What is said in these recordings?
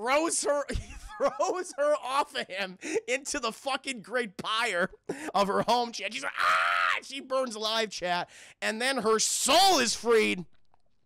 throws her off of him into the fucking great pyre of her home, chat. She's like, ah! She burns alive, chat. And then her soul is freed.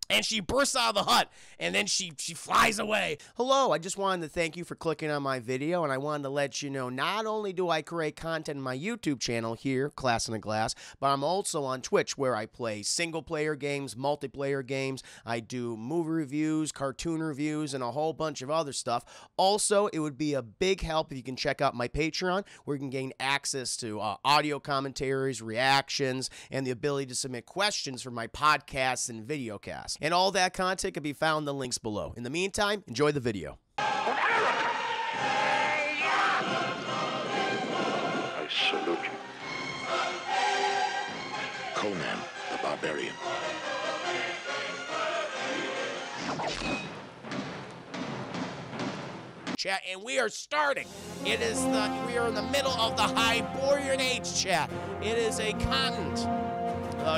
And she bursts out of the hut, and then she flies away. Hello, I just wanted to thank you for clicking on my video, and I wanted to let you know not only do I create content on my YouTube channel here, Class in a Glass, but I'm also on Twitch where I play single-player games, multiplayer games. I do movie reviews, cartoon reviews, and a whole bunch of other stuff. Also, it would be a big help if you can check out my Patreon, where you can gain access to audio commentaries, reactions, and the ability to submit questions for my podcasts and videocasts. And all that content can be found in the links below. In the meantime, enjoy the video. I salute you. Conan the Barbarian. Chat, and we are starting. We are in the middle of the Hyborian Age, chat. It is a continent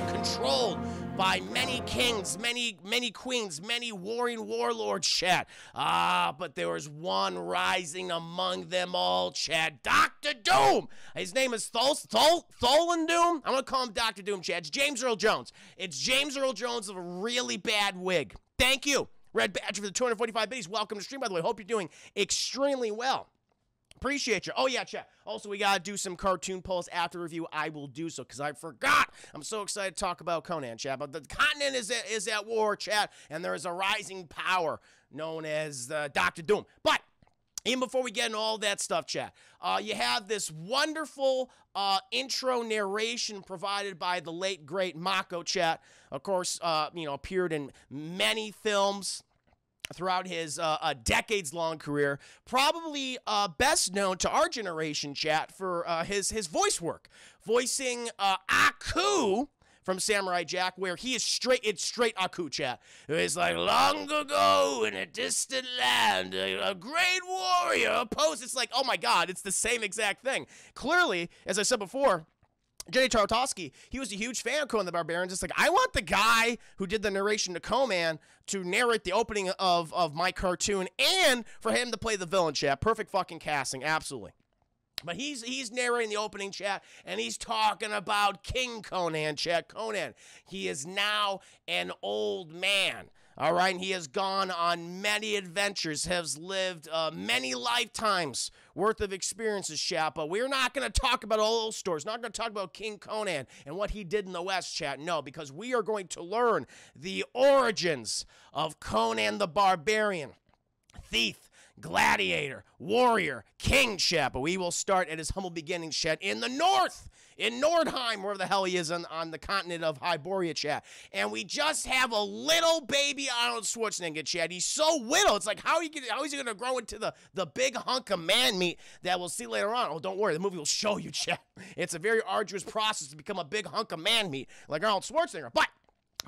controlled by many kings, many queens, many warring warlords, chat. But there was one rising among them all, chat. Dr. Doom! His name is Thulsa Doom? I'm gonna call him Dr. Doom, chat. It's James Earl Jones. It's James Earl Jones of a really bad wig. Thank you, Red Badger, for the 245 biddies. Welcome to stream, by the way. Hope you're doing extremely well. Appreciate you. Oh, yeah, chat. Also, we got to do some cartoon polls after review. I will do so because I forgot. I'm so excited to talk about Conan, chat. But the continent is at war, chat, and there is a rising power known as Dr. Doom. But even before we get into all that stuff, chat, you have this wonderful intro narration provided by the late, great Mako, chat. Of course, appeared in many films throughout his decades-long career, probably best known to our generation, chat, for his voice work, voicing Aku from Samurai Jack, where he is straight Aku, chat. It's like, long ago in a distant land, a great warrior opposed. It's like, oh my god, it's the same exact thing. Clearly, as I said before, Jenny Tartakovsky, he was a huge fan of Conan the Barbarian. Just like, I want the guy who did the narration to Conan to narrate the opening of my cartoon and for him to play the villain, chat. Perfect fucking casting, absolutely. But he's narrating the opening, chat, and he's talking about King Conan, chat. Conan, he is now an old man. All right, and he has gone on many adventures, has lived many lifetimes worth of experiences, chat. But we're not going to talk about all those stories. Not going to talk about King Conan and what he did in the West, chat. No, because we are going to learn the origins of Conan the Barbarian, thief, gladiator, warrior, king, chat. But we will start at his humble beginnings, chat, in the north, in Nordheim, wherever the hell he is on the continent of Hyboria, chat. And we just have a little baby Arnold Schwarzenegger, chat. He's so little. It's like, how is he going to grow into the big hunk of man meat that we'll see later on? Oh, don't worry. The movie will show you, chat. It's a very arduous process to become a big hunk of man meat like Arnold Schwarzenegger. But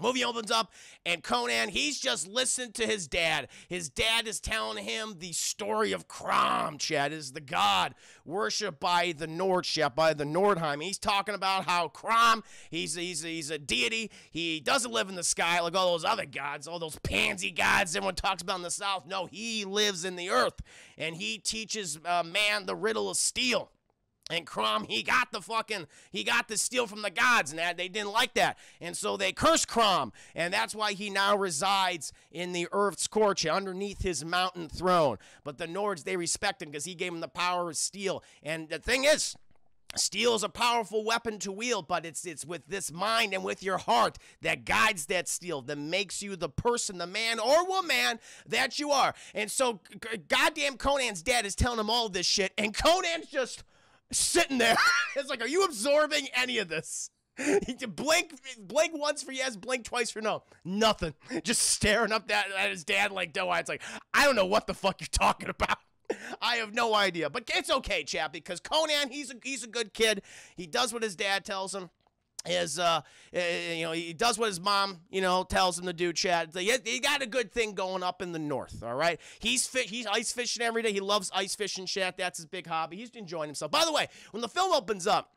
movie opens up, and Conan, he's just listened to his dad. His dad is telling him the story of Crom, chat, is the god worshipped by the Nord, chat, by the Nordheim. He's talking about how Crom, he's a deity. He doesn't live in the sky like all those other gods, all those pansy gods everyone talks about in the South. No, he lives in the earth, and he teaches man the riddle of steel. And Crom, he got the steel from the gods, and they didn't like that. And so they cursed Crom, and that's why he now resides in the earth's core, underneath his mountain throne. But the Nords, they respect him because he gave him the power of steel. And the thing is, steel is a powerful weapon to wield, but it's with this mind and with your heart that guides that steel, that makes you the person, the man or woman that you are. And so goddamn Conan's dad is telling him all this shit, and Conan's just sitting there. It's like, are you absorbing any of this? blink once for yes, blink twice for no. Nothing. Just staring up at his dad like doe-eyed. It's like, I don't know what the fuck you're talking about. I have no idea. But it's okay, chap, because Conan, he's a good kid. He does what his dad tells him. He does what his mom, tells him to do, chat. He got a good thing going up in the north, all right? He's ice fishing every day. He loves ice fishing, chat. That's his big hobby. He's enjoying himself. By the way, when the film opens up,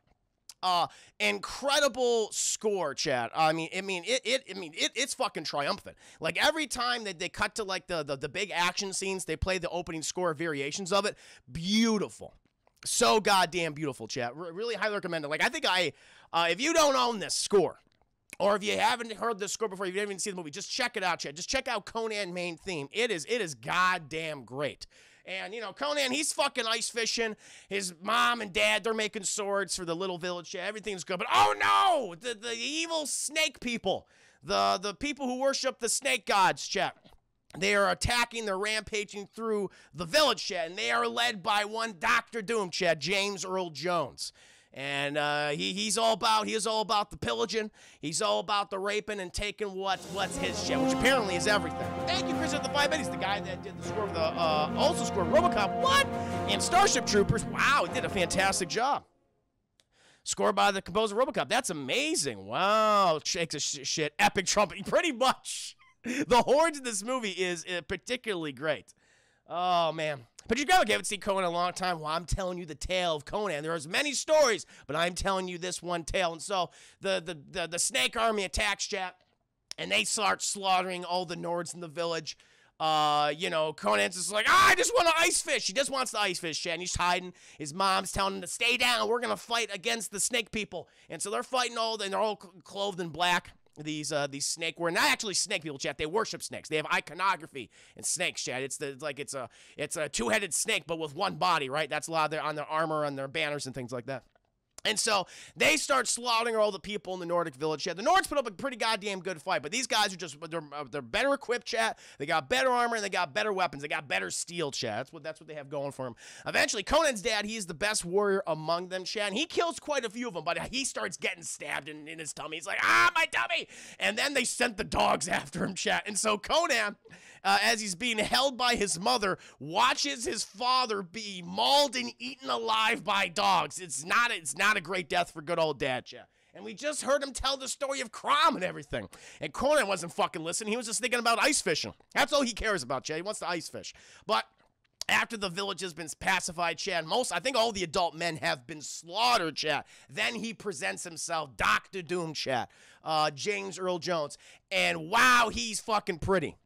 Incredible score, chat. It's fucking triumphant. Like every time that they cut to like the big action scenes, they play the opening score variations of it. Beautiful. So goddamn beautiful, chat. Really highly recommend it. Like, I think if you don't own this score, or if you haven't heard this score before, you haven't even seen the movie, just check it out, chat. Just check out Conan main theme. It is goddamn great. And, you know, Conan, he's fucking ice fishing. His mom and dad, they're making swords for the little village. Chat. Everything's good. But, oh no! The evil snake people. The people who worship the snake gods, chat. They are attacking, they're rampaging through the village, chat, and they are led by one Dr. Doom, chat, James Earl Jones. And he is all about the pillaging. He's all about the raping and taking what's his, chat, which apparently is everything. Thank you, Chris, at the 5 minutes. The guy that did the score of the also scored RoboCop. What? And Starship Troopers. Wow, he did a fantastic job. Scored by the composer of RoboCop. That's amazing. Wow, shakes a shit. Epic trumpet. Pretty much. The horns in this movie is particularly great. Oh, man. But you haven't seen Conan in a long time. Well, I'm telling you the tale of Conan. There's many stories, but I'm telling you this one tale. And so the snake army attacks, chat, and they start slaughtering all the Nords in the village. You know, Conan's just like, I just want to ice fish. He just wants to ice fish, chat, and he's hiding. His mom's telling him to stay down. We're going to fight against the snake people. And so they're fighting and they're all clothed in black. These snake, we're not actually snake people, chat. They worship snakes. They have iconography in snakes, chat. It's a two-headed snake, but with one body, right? That's a lot on their armor and their banners and things like that. And so they start slaughtering all the people in the Nordic village, chat. The Nords put up a pretty goddamn good fight, but these guys are they're better equipped, chat. They got better armor and they got better weapons. They got better steel, chat. That's what they have going for them. Eventually, Conan's dad, he's the best warrior among them, chat. And he kills quite a few of them, but he starts getting stabbed in his tummy. He's like, my tummy! And then they sent the dogs after him, chat. And so Conan, as he's being held by his mother, watches his father be mauled and eaten alive by dogs. It's not a great death for good old dad, chat. And we just heard him tell the story of Crom and everything. And Conan wasn't fucking listening. He was just thinking about ice fishing. That's all he cares about, chat. He wants to ice fish. But after the village has been pacified, chat, I think all the adult men have been slaughtered, chat. Then he presents himself, Dr. Doom, chat. James Earl Jones. And wow, he's fucking pretty.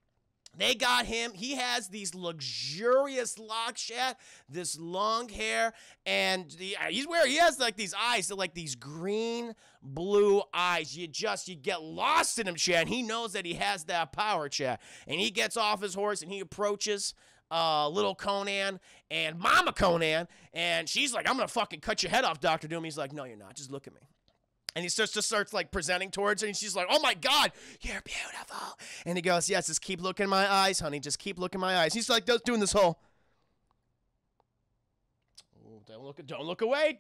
They got him. He has these luxurious locks, chat, this long hair, and he has like these eyes, like these green, blue eyes. You get lost in him, chat. And he knows that he has that power, chat. And he gets off his horse and he approaches little Conan and Mama Conan, and she's like, I'm gonna fucking cut your head off, Dr. Doom. He's like, no, you're not. Just look at me. And he starts like presenting towards her, and she's like, oh my God, you're beautiful. And he goes, yes, just keep looking in my eyes, honey. Just keep looking in my eyes. He's like doing this whole, oh, don't look away.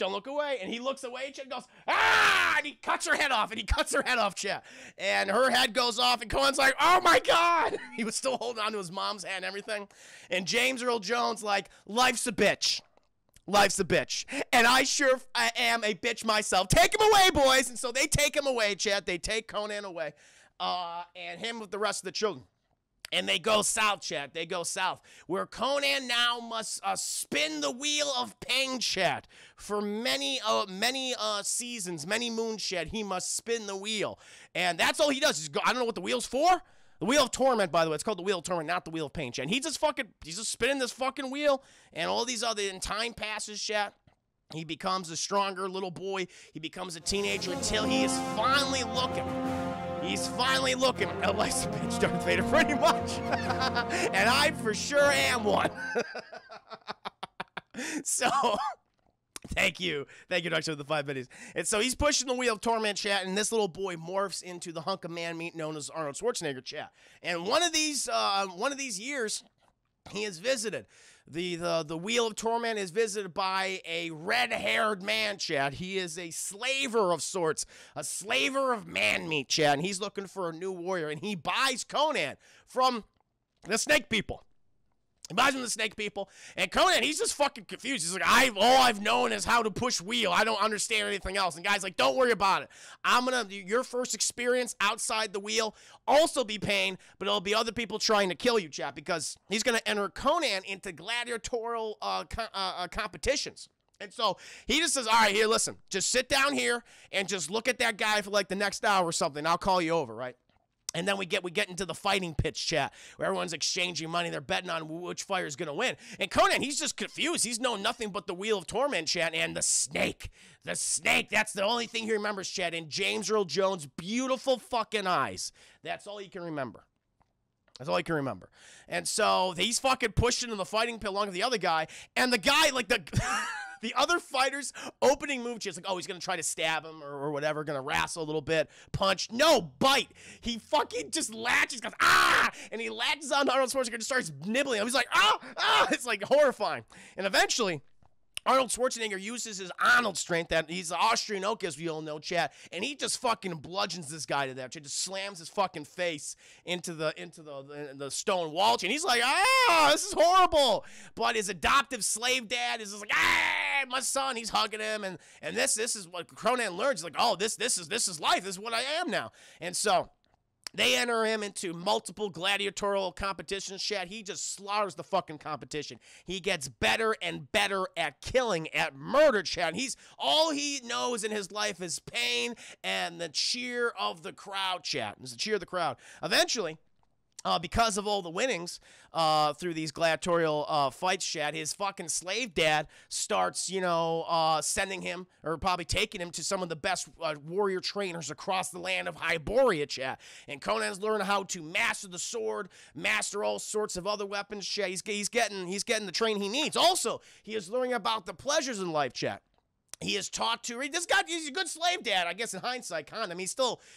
And he looks away, and goes, and he cuts her head off, chat. And her head goes off, and Conan's like, oh my God. He was still holding on to his mom's hand and everything. And James Earl Jones, like, life's a bitch. Life's a bitch. And I am a bitch myself. Take him away, boys. And so they take him away, chat. They take Conan away. And him with the rest of the children. And they go south, chat. They go south. Where Conan now must spin the wheel of pain, chat. For many seasons, many moons, chat, he must spin the wheel. And that's all he does. I don't know what the wheel's for. The Wheel of Torment, by the way, it's called the Wheel of Torment, not the Wheel of Pain, chat. And he's just spinning this fucking wheel, and all these and time passes, chat. He becomes a stronger little boy. He becomes a teenager until he is finally looking. He's finally looking at life's a bitch, Darth Vader, pretty much. And I for sure am one. So... Thank you, Dr. of the 5 minutes. And so he's pushing the Wheel of Torment, chat, and this little boy morphs into the hunk of man meat known as Arnold Schwarzenegger, chat. And one of these years, he is visited. The Wheel of Torment is visited by a red-haired man, chat. He is a slaver of sorts, a slaver of man meat, chat, and he's looking for a new warrior, and he buys Conan from the snake people. He buys him the snake people, and Conan, he's just fucking confused. He's like, all I've known is how to push wheel. I don't understand anything else. And guy's like, don't worry about it. Your first experience outside the wheel also be pain, but it'll be other people trying to kill you, chat, because he's going to enter Conan into gladiatorial competitions. And so he just says, all right, here, listen, just sit down here and just look at that guy for like the next hour or something. I'll call you over, right? And then we get into the fighting pitch chat where everyone's exchanging money. They're betting on which fighter's going to win. And Conan, he's just confused. He's known nothing but the Wheel of Torment chat and the snake. The snake, that's the only thing he remembers, chat. And James Earl Jones' beautiful fucking eyes. That's all he can remember. That's all he can remember. And so he's fucking pushed into the fighting pit along with the other guy. And the guy, like the... The other fighter's opening move, just like, oh, he's going to try to stab him or whatever, going to wrestle a little bit, punch. No, bite. He fucking just latches, goes, ah! And he latches on Arnold Schwarzenegger and just starts nibbling him. He's like, ah, ah! It's like horrifying. And eventually, Arnold Schwarzenegger uses his Arnold strength, that he's the Austrian oak, as we all know, chat, and he just fucking bludgeons this guy to death. Just slams his fucking face into the stone wall, and he's like, ah, this is horrible. But his adoptive slave dad is just like, ah, my son. He's hugging him, and this is what Conan learns. He's like, oh, this is life. This is what I am now. And so they enter him into multiple gladiatorial competitions, chat. He just slaughters the fucking competition. He gets better and better at killing, at murder, chat. All he knows in his life is pain and the cheer of the crowd, chat. It's the cheer of the crowd. Eventually, because of all the winnings through these gladiatorial fights, chat, his fucking slave dad starts, sending him, or probably taking him to some of the best warrior trainers across the land of Hyboria, chat. And Conan's learned how to master the sword, master all sorts of other weapons, chat. He's getting the training he needs. Also, he is learning about the pleasures in life, chat. He is taught to read. This guy, he's a good slave dad, I guess, in hindsight, kind of. I mean,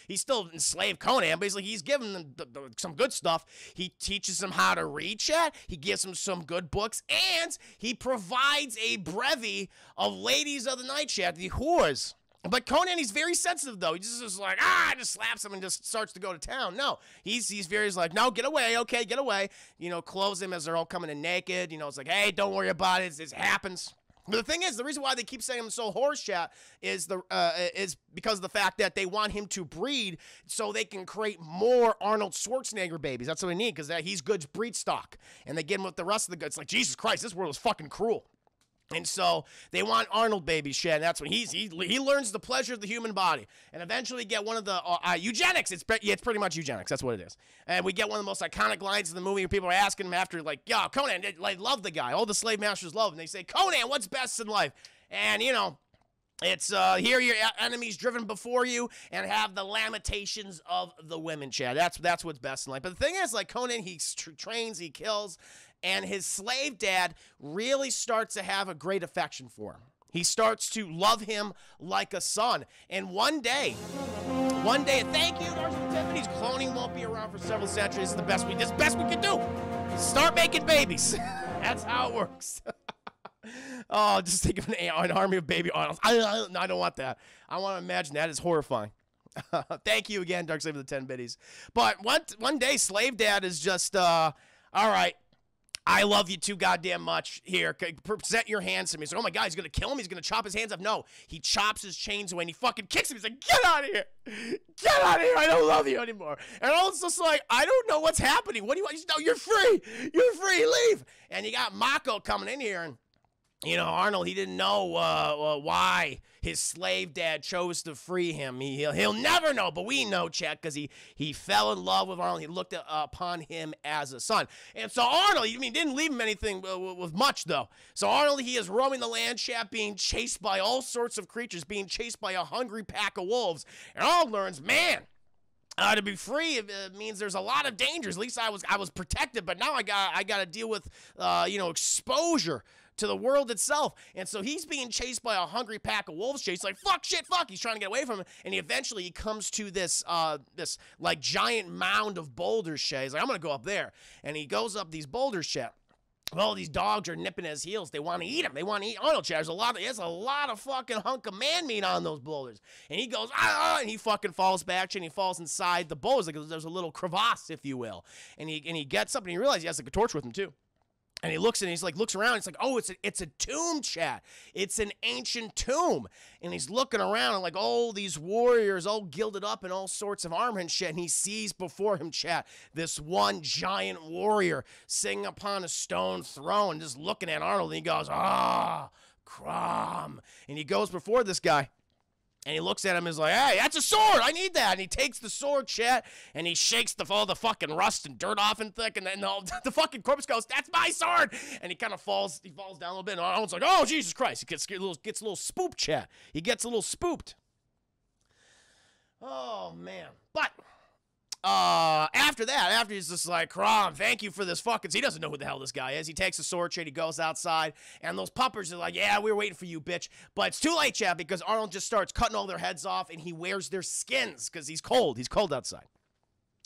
he's still enslaved Conan, but he's giving them some good stuff. He teaches him how to read, chat. He gives him some good books, and he provides a bevy of ladies of the night, chat, the whores. But Conan, he's very sensitive, though. He just is like, just slaps him and just starts to go to town. No, he's like, no, get away, okay, get away. Clothes him as they're all coming in naked. It's like, hey, don't worry about it. It happens. But the thing is, the reason why they keep saying him so horse, chat, is because of the fact that they want him to breed so they can create more Arnold Schwarzenegger babies. That's what they need, because he's good breed stock. And they get him with the rest of the goods. It's like, Jesus Christ, this world is fucking cruel. And so they want Arnold babies, Shed. That's when he learns the pleasure of the human body, and eventually get one of the eugenics. It's pretty much eugenics. That's what it is. And we get one of the most iconic lines in the movie where people are asking him after, like, "Yo, Conan, like, love the guy. All the slave masters love him." And they say, "Conan, what's best in life?" And it's hear your enemies driven before you and have the lamentations of the women, Chad. That's what's best in life. But the thing is, like, Conan, he trains, he kills. And his slave dad really starts to have a great affection for him. He starts to love him like a son. And one day, thank you, Tiffany's cloning won't be around for several centuries. It's the best we can do. Start making babies. That's how it works. Oh, just think of an army of baby Arnolds. I don't want that. I want to imagine that is horrifying. Thank you again, Darksaber, for the 10 biddies. But one day, slave dad is just, all right, I love you too goddamn much. Here, present your hands to me. He's like, oh my God, he's going to kill him? He's going to chop his hands off? No, he chops his chains away and he fucking kicks him. He's like, get out of here. Get out of here. I don't love you anymore. And Arnold's just like, I don't know what's happening. What do you want? No, you're free. You're free. Leave. And you got Mako coming in here, and Arnold, he didn't know why his slave dad chose to free him. He'll never know, but we know, Chet, because he fell in love with Arnold. He looked upon him as a son. And so Arnold, didn't leave him anything with much, though. So Arnold, he is roaming the land, Chet, being chased by all sorts of creatures, being chased by a hungry pack of wolves. And Arnold learns, man, to be free, it means there's a lot of dangers. At least I was protected, but now I got to deal with, exposure to the world itself. And so he's being chased by a hungry pack of wolves. He's like, fuck, shit, fuck. He's trying to get away from him. And he comes to this like giant mound of boulders, Shay. He's like, I'm going to go up there. And he goes up these boulders, Shay. Well, these dogs are nipping at his heels. They want to eat him. They want to eat Arnold, Shay. There's a lot of fucking hunk of man meat on those boulders. And he goes, and he fucking falls back, and he falls inside the boulders. Like there's a little crevasse, if you will. And he gets up and he realizes he has like a torch with him too. And he looks looks around. He's like, oh, it's a tomb, chat. It's an ancient tomb. And he's looking around and like all these warriors all gilded up in all sorts of armor and shit. And he sees before him, chat, this one giant warrior sitting upon a stone throne, just looking at Arnold. And he goes, Crom. And he goes before this guy. And he looks at him and is like, hey, that's a sword. I need that. And he takes the sword, chat, and he shakes all the fucking rust and dirt off and thick. And then the fucking corpse goes, that's my sword. And he kind of falls down a little bit. And Arnold's like, oh, Jesus Christ. He gets a little spooked, chat. He gets a little spooked. Oh, man. But after he's just like, Crom, thank you for this fucking... He doesn't know who the hell this guy is. He takes the sword trade, he goes outside, and those puppers are like, yeah, we were waiting for you, bitch. But it's too late, chat, because Arnold just starts cutting all their heads off, and he wears their skins, because he's cold. He's cold outside.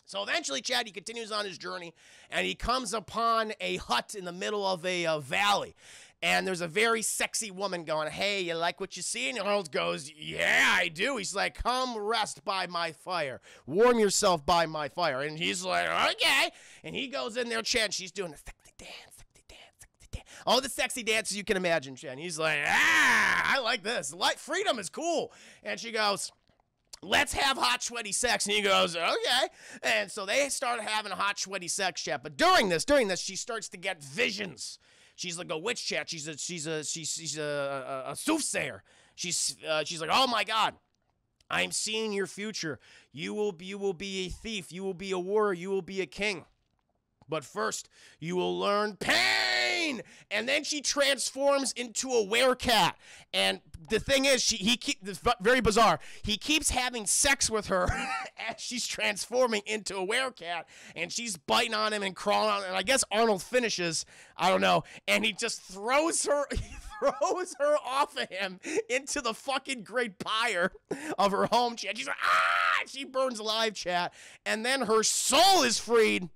So eventually, Chad, he continues on his journey, and he comes upon a hut in the middle of a valley. And there's a very sexy woman going, hey, you like what you see? And Arnold goes, yeah, I do. He's like, come rest by my fire. Warm yourself by my fire. And he's like, okay. And he goes in there, Chad, and she's doing the sexy dance, sexy dance, sexy dance. All the sexy dances you can imagine, Chad. And he's like, I like this. Freedom is cool. And she goes, let's have hot, sweaty sex. And he goes, okay. And so they started having a hot, sweaty sex, chat. But during this, she starts to get visions. She's like a witch, chat. She's a soothsayer. She's like, oh my God, I'm seeing your future. You will be a thief. You will be a warrior. You will be a king. But first, you will learn pain. And then she transforms into a werecat. And the thing is, very bizarre. He keeps having sex with her as she's transforming into a werecat. And she's biting on him and crawling on him. And I guess Arnold finishes. I don't know. And he just throws her off of him into the fucking great pyre of her home, chat. She's like, ah! She burns alive, chat. And then her soul is freed.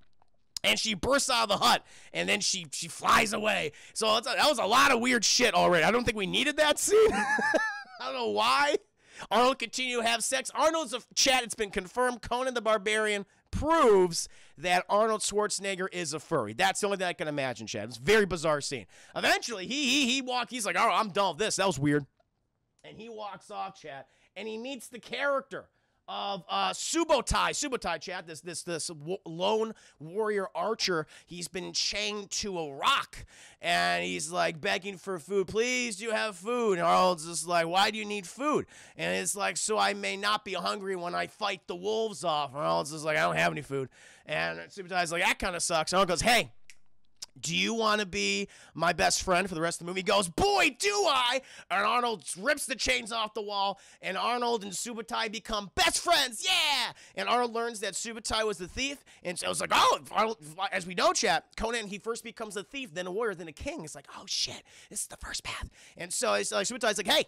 And she bursts out of the hut, and then she flies away. So that was a lot of weird shit already. I don't think we needed that scene. I don't know why. Arnold continue to have sex. Arnold's a chat. It's been confirmed. Conan the Barbarian proves that Arnold Schwarzenegger is a furry. That's the only thing I can imagine, chat. It's a very bizarre scene. Eventually, he's like, all right, I'm done with this. That was weird. And he walks off, chat, and he meets the character of Subotai, chat, this lone warrior archer. He's been chained to a rock, and he's like begging for food. Please, do you have food? And Arnold's just like, why do you need food? And it's like, so I may not be hungry when I fight the wolves off. And Arnold's just like, I don't have any food. And Subotai's like, that kind of sucks. And Arnold goes, hey, do you want to be my best friend for the rest of the movie? He goes, boy, do I! And Arnold rips the chains off the wall, and Arnold and Subotai become best friends, yeah! And Arnold learns that Subotai was the thief, and so it's like, oh, Arnold, as we know, chat, Conan, he first becomes a thief, then a warrior, then a king. It's like, oh, shit, this is the first path. And so it's like, Subotai's like, hey,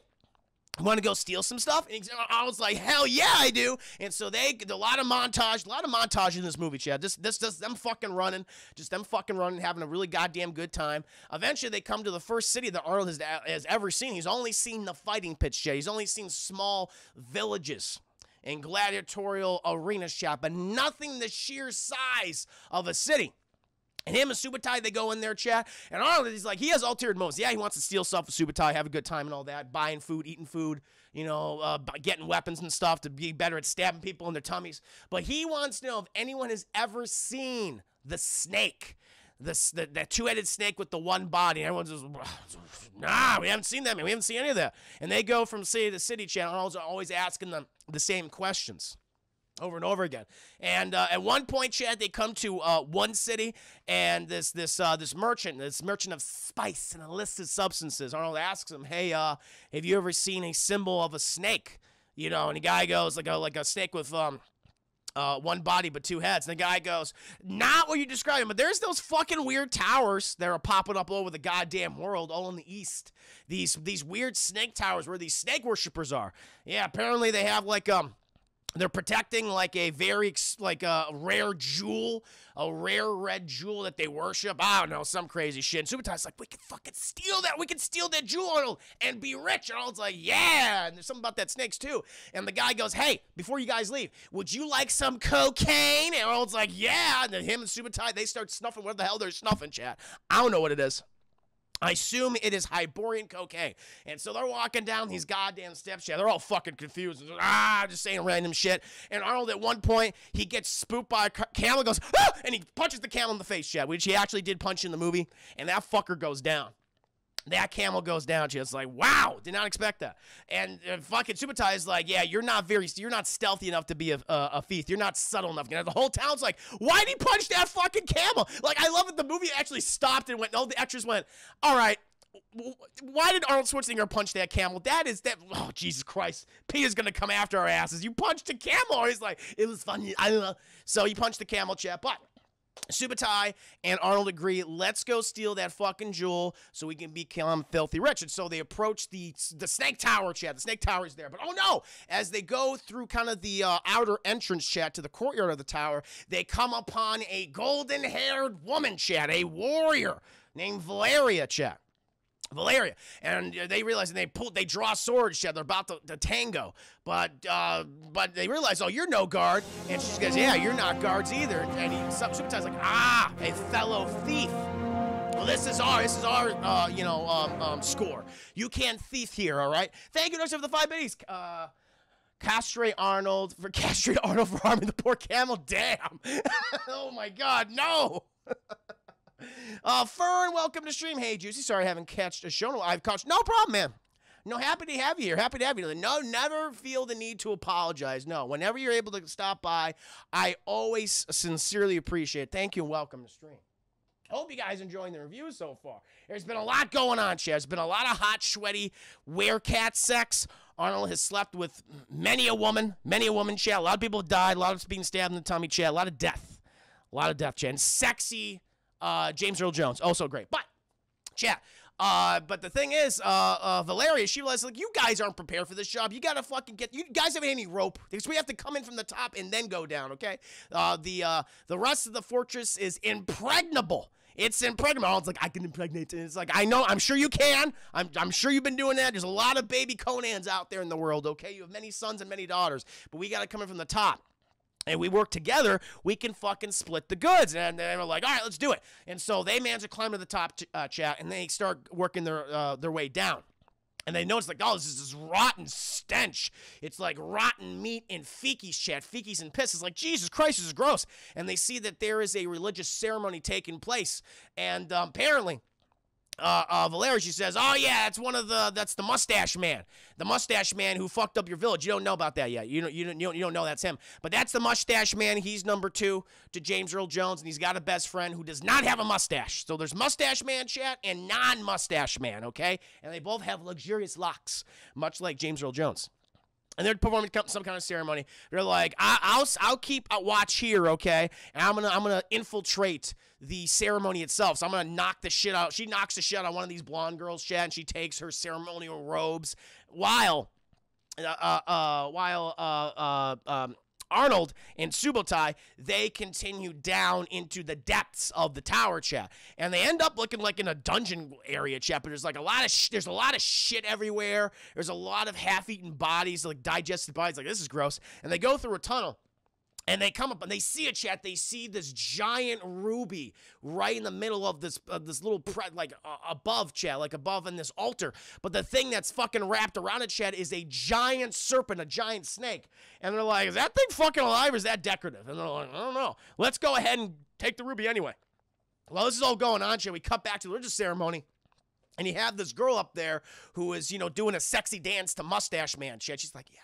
want to go steal some stuff? And I was like, hell yeah, I do. And so a lot of montage in this movie, Chad. This them fucking running, having a really goddamn good time. Eventually, they come to the first city that Arnold has ever seen. He's only seen the fighting pits, Chad. He's only seen small villages and gladiatorial arenas, Chad, but nothing the sheer size of a city. And him and Subotai, they go in there, chat. And Arnold, he's like, he has ulterior motives. Yeah, he wants to steal stuff with Subotai, have a good time and all that, buying food, eating food, getting weapons and stuff to be better at stabbing people in their tummies. But he wants to know if anyone has ever seen the snake, that two-headed snake with the one body. And everyone's just, nah, we haven't seen that, man. We haven't seen any of that. And they go from city to city, chat. Arnold's always asking them the same questions over and over again. And at one point, Chad, they come to one city, and this merchant of spice and illicit substances, Arnold asks him, hey, have you ever seen a symbol of a snake? And the guy goes, like a snake with one body but two heads. And the guy goes, not what you're describing, but there's those fucking weird towers that are popping up all over the goddamn world, all in the east. These weird snake towers where these snake worshippers are. Yeah, apparently they have they're protecting a very rare jewel, a rare red jewel that they worship. I don't know, some crazy shit. And Subotai's like, we can fucking steal that. We can steal that jewel, Arnold, and be rich. And Arnold's like, yeah. And there's something about that snakes too. And the guy goes, hey, before you guys leave, would you like some cocaine? And Arnold's like, yeah. And then him and Subotai, they start snuffing what the hell they're snuffing, chat. I don't know what it is. I assume it is Hyborian cocaine. And so they're walking down these goddamn steps. Yeah, they're all fucking confused. Just saying random shit. And Arnold, at one point, he gets spooked by a camel, goes, ah! And he punches the camel in the face, Chad, which he actually did punch in the movie. And that fucker goes down. That camel goes down. She's like, wow, did not expect that. And fucking Subutai is like, yeah, you're not stealthy enough to be a thief. You're not subtle enough. And the whole town's like, why'd he punch that fucking camel? Like, I love that the movie actually stopped and went, no, the extras went, all right, why did Arnold Schwarzenegger punch that camel? Oh, Jesus Christ. Peter's going to come after our asses. You punched a camel. Or he's like, it was funny. I don't know. So he punched the camel, chat, but Subutai and Arnold agree, let's go steal that fucking jewel so we can become filthy rich. And so they approach the Snake Tower, chat. The Snake Tower is there. But oh no, as they go through kind of the outer entrance, chat, to the courtyard of the tower, they come upon a golden-haired woman, chat, a warrior named Valeria, chat. Valeria, and they realize, and they draw swords, chat. They're about to tango, but they realize, oh, you're no guard, and she goes, yeah, you're not guards either. And Subutai's like, ah, a fellow thief. Well, this is our score. You can't thief here, all right? Thank you, for the 5 biddies. Castrate Arnold for harming the poor camel. Damn. Oh my God, no. Fern, welcome to stream. Hey, Juicy, sorry I haven't catched a show. I've caught. No problem, man. No, happy to have you here. Happy to have you. No, never feel the need to apologize. No, whenever you're able to stop by, I always sincerely appreciate it. Thank you and welcome to stream. Hope you guys enjoying the reviews so far. There's been a lot going on, chat. There's been a lot of hot, sweaty werecat sex. Arnold has slept with many a woman, chat. A lot of people died. A lot of being stabbed in the tummy, chat. A lot of death, chat. And sexy James Earl Jones, also great. But, chat, but the thing is, Valeria, she was like, you guys aren't prepared for this job. You gotta fucking you guys have any rope? Because we have to come in from the top and then go down, okay? The rest of the fortress is impregnable. It's impregnable. It's like, I can impregnate it. It's like, I know, I'm sure you can. I'm sure you've been doing that. There's a lot of baby Conans out there in the world, okay? You have many sons and many daughters, but we gotta come in from the top. And we work together, we can fucking split the goods. And they were like, all right, let's do it. And so they manage to climb to the top, chat, and they start working their way down. And they notice, like, oh, this is this rotten stench. It's like rotten meat and feces, chat. Feces and piss. It's like, Jesus Christ, this is gross. And they see that there is a religious ceremony taking place. And apparently, Valeria, she says, oh yeah, that's the mustache man. The mustache man who fucked up your village. You don't know about that yet. You don't know that's him. But that's the mustache man. He's number 2 to James Earl Jones, and he's got a best friend who does not have a mustache. So there's mustache man, chat, and non-mustache man, okay? And they both have luxurious locks, much like James Earl Jones. And they're performing some kind of ceremony. They're like, I'll keep a watch here, okay? And I'm gonna infiltrate the ceremony itself. So I'm gonna knock the shit out. She knocks the shit out of one of these blonde girls, chat, and she takes her ceremonial robes while Arnold and Subutai, they continue down into the depths of the tower, chat, and they end up looking like in a dungeon area, chat. But there's like a lot of shit everywhere. There's a lot of half-eaten bodies, like digested bodies. Like, this is gross. And they go through a tunnel. And they come up and they see a chat. They see this giant ruby right in the middle of this little above, chat, like above in this altar. But the thing that's fucking wrapped around it, chat, is a giant serpent, a giant snake. And they're like, is that thing fucking alive or is that decorative? And they're like, I don't know. Let's go ahead and take the ruby anyway. Well, this is all going on, chat. We cut back to the religious ceremony. And you have this girl up there who is, doing a sexy dance to Mustache Man, chat. She's like, yes.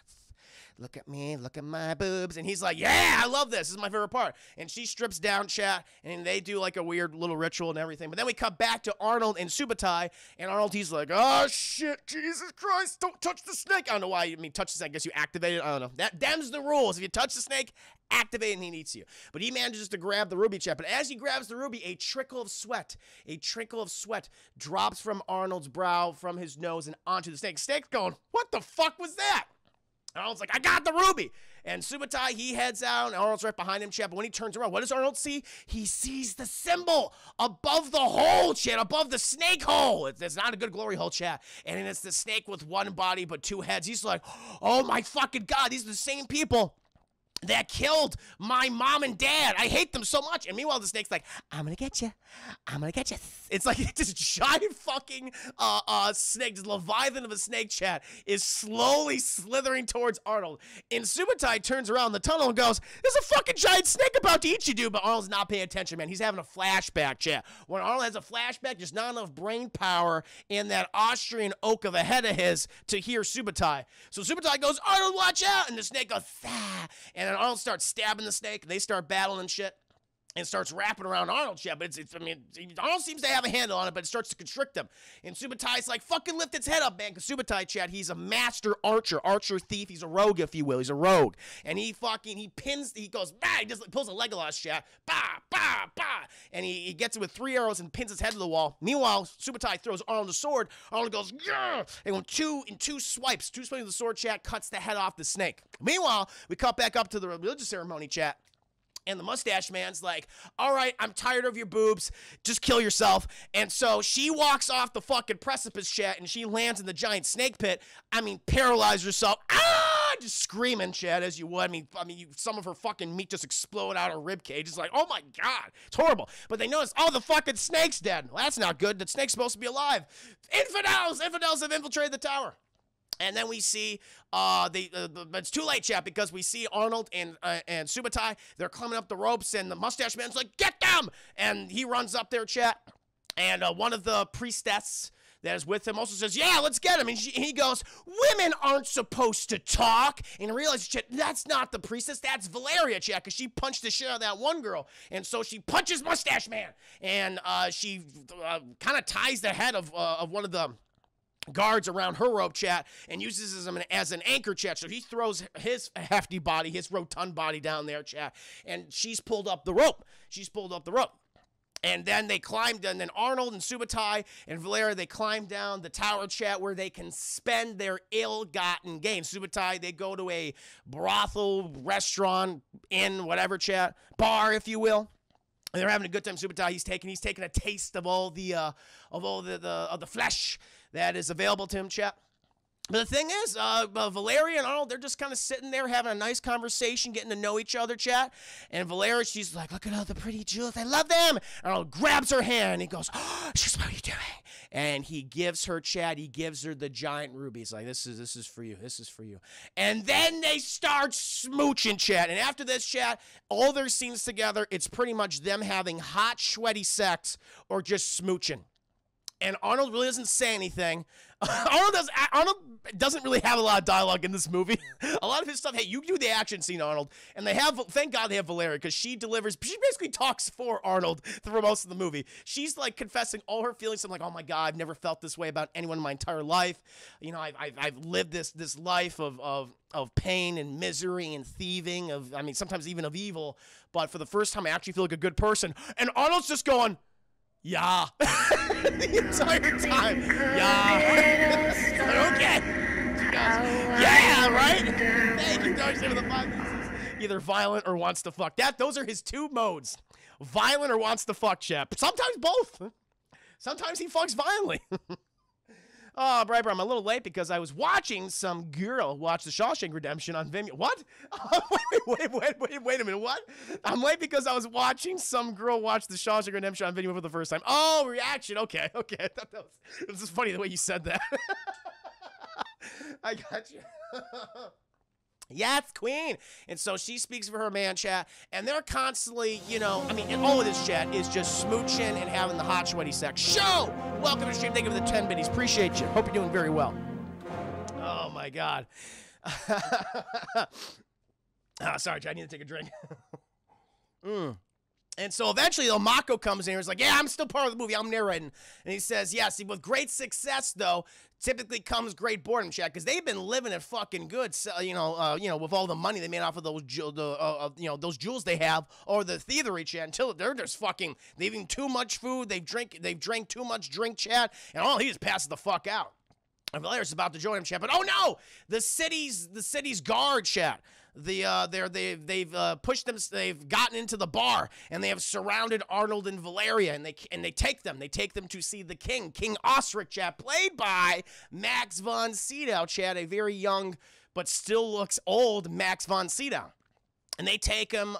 Look at me, look at my boobs. And he's like, yeah, I love this. This is my favorite part. And she strips down, chat, and they do like a weird little ritual and everything. But then we cut back to Arnold and Subutai, and Arnold, he's like, oh, shit, Jesus Christ, don't touch the snake. I don't know why. I mean, touch the snake. I guess you activate it. I don't know. Them's the rules. If you touch the snake, activate it and he eats you. But he manages to grab the ruby, chat. But as he grabs the ruby, a trickle of sweat drops from Arnold's brow, from his nose, and onto the snake. Snake's going, what the fuck was that? Arnold's like, I got the ruby. And Subutai, he heads out, and Arnold's right behind him, chat. But when he turns around, what does Arnold see? He sees the symbol above the hole, chat, above the snake hole. It's not a good glory hole, chat. And it's the snake with one body but 2 heads. He's like, oh my fucking God, these are the same people that killed my mom and dad. I hate them so much. And meanwhile, the snake's like, I'm gonna get you. I'm gonna get you. It's like this giant fucking snake, this leviathan of a snake, chat, is slowly slithering towards Arnold. And Subutai turns around the tunnel and goes, there's a fucking giant snake about to eat you, dude. But Arnold's not paying attention, man. He's having a flashback, chat. When Arnold has a flashback, there's not enough brain power in that Austrian oak of a head of his to hear Subutai. So Subutai goes, Arnold, watch out. And the snake goes, ah. And then Arnold starts stabbing the snake, and they start battling and shit, and starts wrapping around Arnold. Yeah, but I mean, Arnold seems to have a handle on it, but it starts to constrict him. And Subutai's like, fucking lift its head up, man, because Subutai, chat, he's a master archer thief. He's a rogue, if you will. He's a rogue. And he goes, bah, he just pulls a Legolas, chat, bah, bah, bah, and he gets it with 3 arrows and pins his head to the wall. Meanwhile, Subutai throws Arnold a sword. Arnold goes, yeah, and in two swipes of the sword, chat, cuts the head off the snake. Meanwhile, we cut back up to the religious ceremony, chat. And the mustache man's like, all right, I'm tired of your boobs. Just kill yourself. And so she walks off the fucking precipice, chat, and she lands in the giant snake pit. I mean, paralyzed herself. Ah! Just screaming, chat, as you would. I mean, some of her fucking meat just exploded out of her rib cage. It's like, oh my God. It's horrible. But they notice, oh, the fucking snake's dead. Well, that's not good. The snake's supposed to be alive. Infidels! Infidels have infiltrated the tower. And then we see, it's too late, chat, because we see Arnold and Subutai. They're climbing up the ropes, and the mustache man's like, get them! And he runs up there, chat. And one of the priestess that is with him also says, yeah, let's get him. And he goes, women aren't supposed to talk. And I realize, chat, that's not the priestess. That's Valeria, chat, because she punched the shit out of that one girl. And so she punches Mustache Man. And she kind of ties the head of one of the guards around her rope, chat, and uses him as an anchor, chat. So he throws his hefty body, his rotund body down there, chat, and she's pulled up the rope. And then they climbed, and then Arnold and Subutai and Valeria, they climb down the tower, chat, where they can spend their ill-gotten gains. Subutai, they go to a brothel, restaurant, inn, whatever, chat, bar, if you will. And they're having a good time. Subutai, he's taking a taste of all the flesh that is available to him, chat. But the thing is, Valeria and Arnold, they're just kind of sitting there having a nice conversation, getting to know each other, chat. And Valeria, she's like, look at all the pretty jewels. I love them. And Arnold grabs her hand. And he goes, oh, she's, what are you doing? And he gives her, chat, he gives her the giant ruby. He's like, this is for you. This is for you. And then they start smooching, chat. And after this, chat, all their scenes together, it's pretty much them having hot, sweaty sex or just smooching. And Arnold really doesn't say anything. Arnold doesn't really have a lot of dialogue in this movie. A lot of his stuff, hey, you do the action scene, Arnold. And they have, thank God they have Valeria, because she basically talks for Arnold for most of the movie. She's like confessing all her feelings. I'm like, oh my God, I've never felt this way about anyone in my entire life. You know, I've lived this life of pain and misery and thieving, sometimes even of evil. But for the first time, I actually feel like a good person. And Arnold's just going, yeah. The entire time. Yeah. Okay. Yeah, right? Thank you, Darcy, for the 5 minutes. Either violent or wants to fuck. Those are his two modes. Violent or wants to fuck, chap. Sometimes both. Sometimes he fucks violently. Oh, Briber, I'm a little late because I was watching some girl watch The Shawshank Redemption on Vimeo. What? Wait a minute, what? I'm late because I was watching some girl watch The Shawshank Redemption on Vimeo for the first time. Oh, reaction. Okay. I thought it was just funny the way you said that. I got you. Yes, queen. And so she speaks for her man, chat, and they're constantly, and all of this, chat, is just smooching and having the hot, sweaty sex. Show! Welcome to the stream. Thank you for the 10 biddies. Appreciate you. Hope you're doing very well. Oh, my God. Sorry, chat, I need to take a drink. And so eventually, Mako comes in and he's like, yeah, I'm still part of the movie. I'm narrating. And he says, yeah, see, with great success, though, typically comes great boredom, chat, because they've been living it fucking good, so, with all the money they made off of those jewels they have, or the thievery, chat, until they're just fucking, they've eaten too much food, they've drank too much drink, chat, and he just passes the fuck out. And Valeria's about to join him, chat, but oh no! The city's guard, chat. They've pushed them. They've gotten into the bar and they have surrounded Arnold and Valeria, and they take them. They take them to see the king, King Osric, chat, played by Max von Sydow, chat, a very young but still looks old Max von Sydow. And they take him,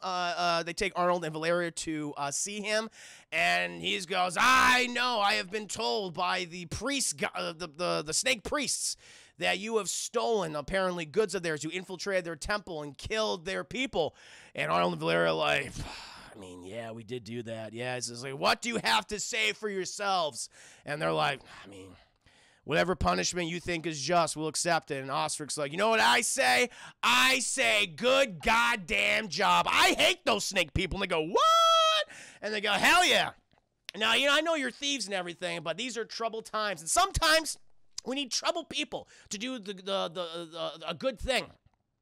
they take Arnold and Valeria to see him, and he goes, I know, I have been told by the priests, the snake priests, that you have stolen, apparently, goods of theirs. You infiltrated their temple and killed their people. And Arnold and Valeria are like, I mean, yeah, we did do that. Yeah, it's just like, what do you have to say for yourselves? And they're like, I mean, whatever punishment you think is just, we'll accept it. And Ostric's like, you know what I say? I say, good goddamn job. I hate those snake people. And they go, what? And they go, hell yeah. Now, you know, I know you're thieves and everything, but these are troubled times. And sometimes we need troubled people to do a good thing.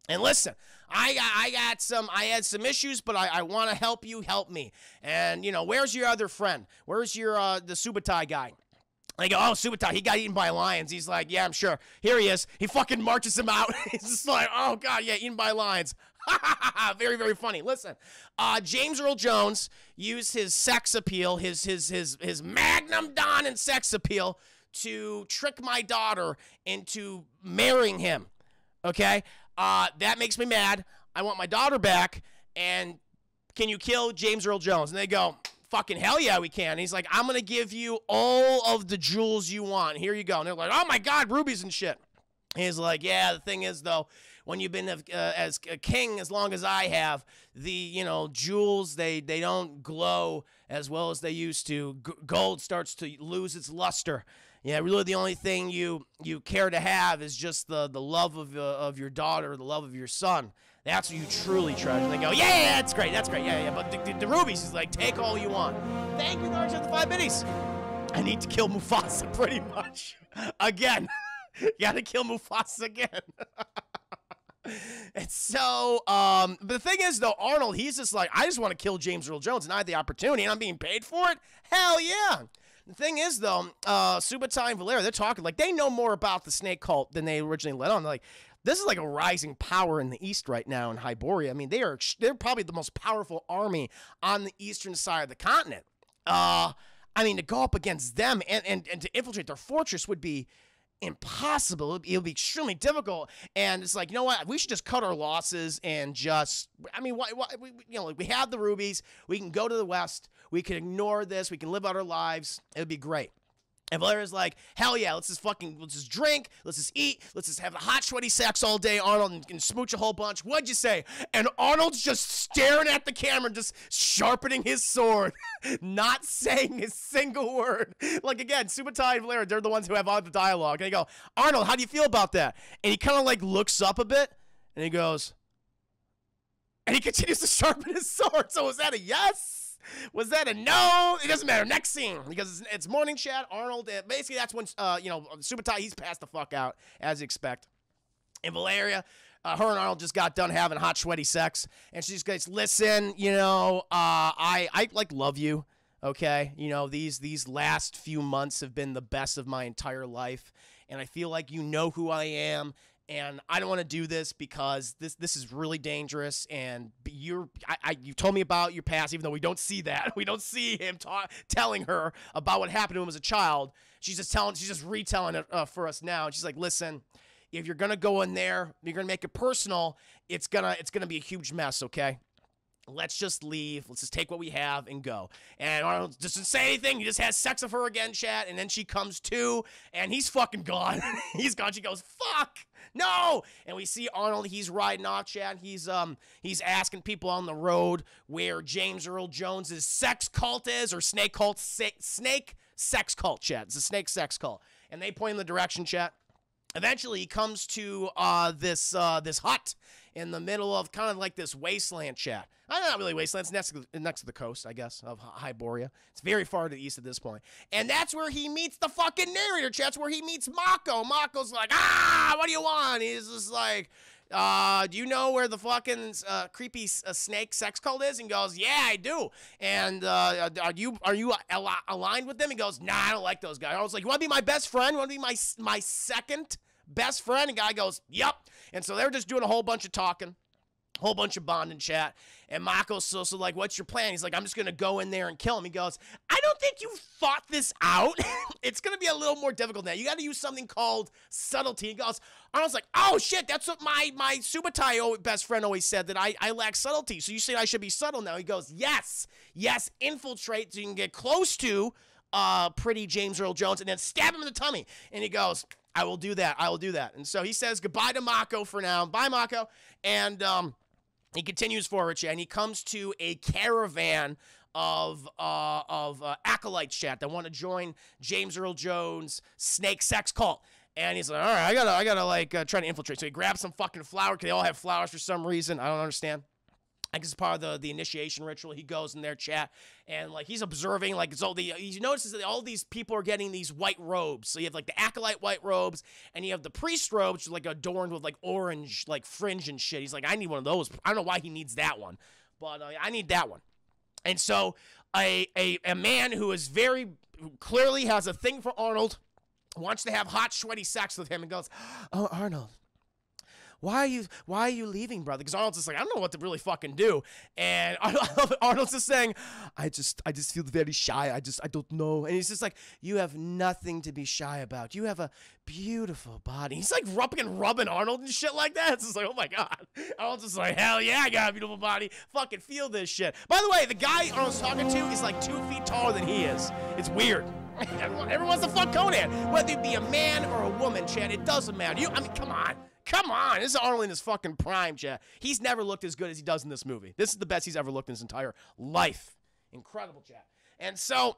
And listen, I had some issues, but I want to help you help me. And, you know, where's your other friend? Where's your, the Subutai guy? They go, oh, Subutai, he got eaten by lions. He's like, yeah, I'm sure. Here he is. He fucking marches him out. He's just like, oh, God, yeah, eaten by lions. Very, very funny. Listen, James Earl Jones used his sex appeal, his magnum don and sex appeal to trick my daughter into marrying him, okay? That makes me mad. I want my daughter back, and can you kill James Earl Jones? And they go, fucking hell yeah, we can. And he's like, I'm going to give you all of the jewels you want. Here you go. And they're like, oh my God, rubies and shit. And he's like, yeah, the thing is, though, when you've been as a king as long as I have, the, you know, jewels, they don't glow as well as they used to. Gold starts to lose its luster. Yeah, really the only thing you care to have is just the love of your daughter, the love of your son. That's what you truly treasure. And they go, yeah, that's great, yeah. But the rubies is like, take all you want. Thank you, Narration of the 5 Biddies. I need to kill Mufasa pretty much. Again. You gotta kill Mufasa again. And so, but the thing is, though, Arnold, he's just like, I just want to kill James Earl Jones, and I had the opportunity, and I'm being paid for it? Hell yeah. The thing is, though, Subutai and Valeria, they're talking, like, they know more about the snake cult than they originally let on. They're like, this is like a rising power in the East right now in Hyboria. I mean, they're probably the most powerful army on the eastern side of the continent. I mean, to go up against them and to infiltrate their fortress would be impossible. It'll be extremely difficult. And it's like, you know what? We should just cut our losses and just, I mean, you know, like, we have the rubies. We can go to the West. We can ignore this. We can live out our lives. It would be great. And Valeria's like, hell yeah, let's just drink, let's just eat, let's just have a hot, sweaty sex all day, Arnold, and smooch a whole bunch. What'd you say? And Arnold's just staring at the camera, just sharpening his sword, not saying a single word. Like, again, Subutai and Valeria, they're the ones who have all the dialogue. And they go, Arnold, how do you feel about that? And he kind of, like, looks up a bit, and he goes, and he continues to sharpen his sword. So was that a yes? Was that a no? It doesn't matter. Next scene, because it's morning chat. Arnold, basically that's when, you know, Subutai, he's passed the fuck out, as you expect. And Valeria, her and Arnold just got done having hot, sweaty sex. And she just goes, listen, you know, I like, love you, okay? You know, these last few months have been the best of my entire life. And I feel like you know who I am. And I don't want to do this because this is really dangerous. And you told me about your past, even though we don't see that. We don't see him telling her about what happened to him as a child. She's just retelling it for us now. And she's like, listen, if you're gonna go in there, you're gonna make it personal. It's gonna be a huge mess. Okay. Let's just leave. Let's just take what we have and go. And Arnold doesn't say anything. He just has sex with her again, chat. And then she comes to, and he's fucking gone. He's gone. She goes, fuck, no. And we see Arnold. He's riding off, chat. He's asking people on the road where James Earl Jones's sex cult is, or snake cult, snake sex cult, chat. It's a snake sex cult. And they point in the direction, chat. Eventually, he comes to this hut in the middle of kind of like this wasteland, chat. Not really wasteland. It's next to the coast, I guess, of Hyboria. It's very far to the east at this point. And that's where he meets the fucking narrator, chat. That's where he meets Mako. Mako's like, what do you want? He's just like, do you know where the fucking creepy snake sex cult is? And goes, yeah, I do. And are you aligned with them? He goes, nah, I don't like those guys. I was like, you want to be my best friend? You want to be my second best friend? And guy goes, yep. And so they're just doing a whole bunch of talking. Whole bunch of bonding chat. And Mako's so like, what's your plan? He's like, I'm just going to go in there and kill him. He goes, I don't think you thought this out. It's going to be a little more difficult now. You got to use something called subtlety. He goes, Arnold's like, oh shit, that's what my Subutai best friend always said, that I lack subtlety. So you say I should be subtle now. He goes, yes, infiltrate so you can get close to pretty James Earl Jones and then stab him in the tummy. And he goes, I will do that. And so he says goodbye to Mako for now. Bye, Mako. And he continues forward, chat, and he comes to a caravan of acolytes, chat, that want to join James Earl Jones' snake sex cult. And he's like, all right, I gotta like try to infiltrate. So he grabs some fucking flower, because they all have flowers for some reason. I don't understand. I guess it's part of the initiation ritual. He goes in their chat, and like he's observing, like it's all he notices that all these people are getting these white robes. So you have like the acolyte white robes, and you have the priest robes, which are like adorned with like orange like fringe and shit. He's like, I need one of those. I don't know why he needs that one, but I need that one. And so a man who clearly has a thing for Arnold wants to have hot, sweaty sex with him, and goes, oh, Arnold, why are you leaving, brother? Because Arnold's just like, I don't know what to really fucking do. And Arnold's just saying, I just feel very shy. I don't know. And he's just like, you have nothing to be shy about. You have a beautiful body. He's like rubbing Arnold and shit like that. It's just like, oh my God. Arnold's just like, hell yeah, I got a beautiful body. Fucking feel this shit. By the way, the guy Arnold's talking to is like 2 feet taller than he is. It's weird. Everyone wants to fuck Conan. Whether it be a man or a woman, Chad, it doesn't matter. I mean, come on. Come on, this is Arnold in his fucking prime, Chad. He's never looked as good as he does in this movie. This is the best he's ever looked in his entire life. Incredible, Chad. And so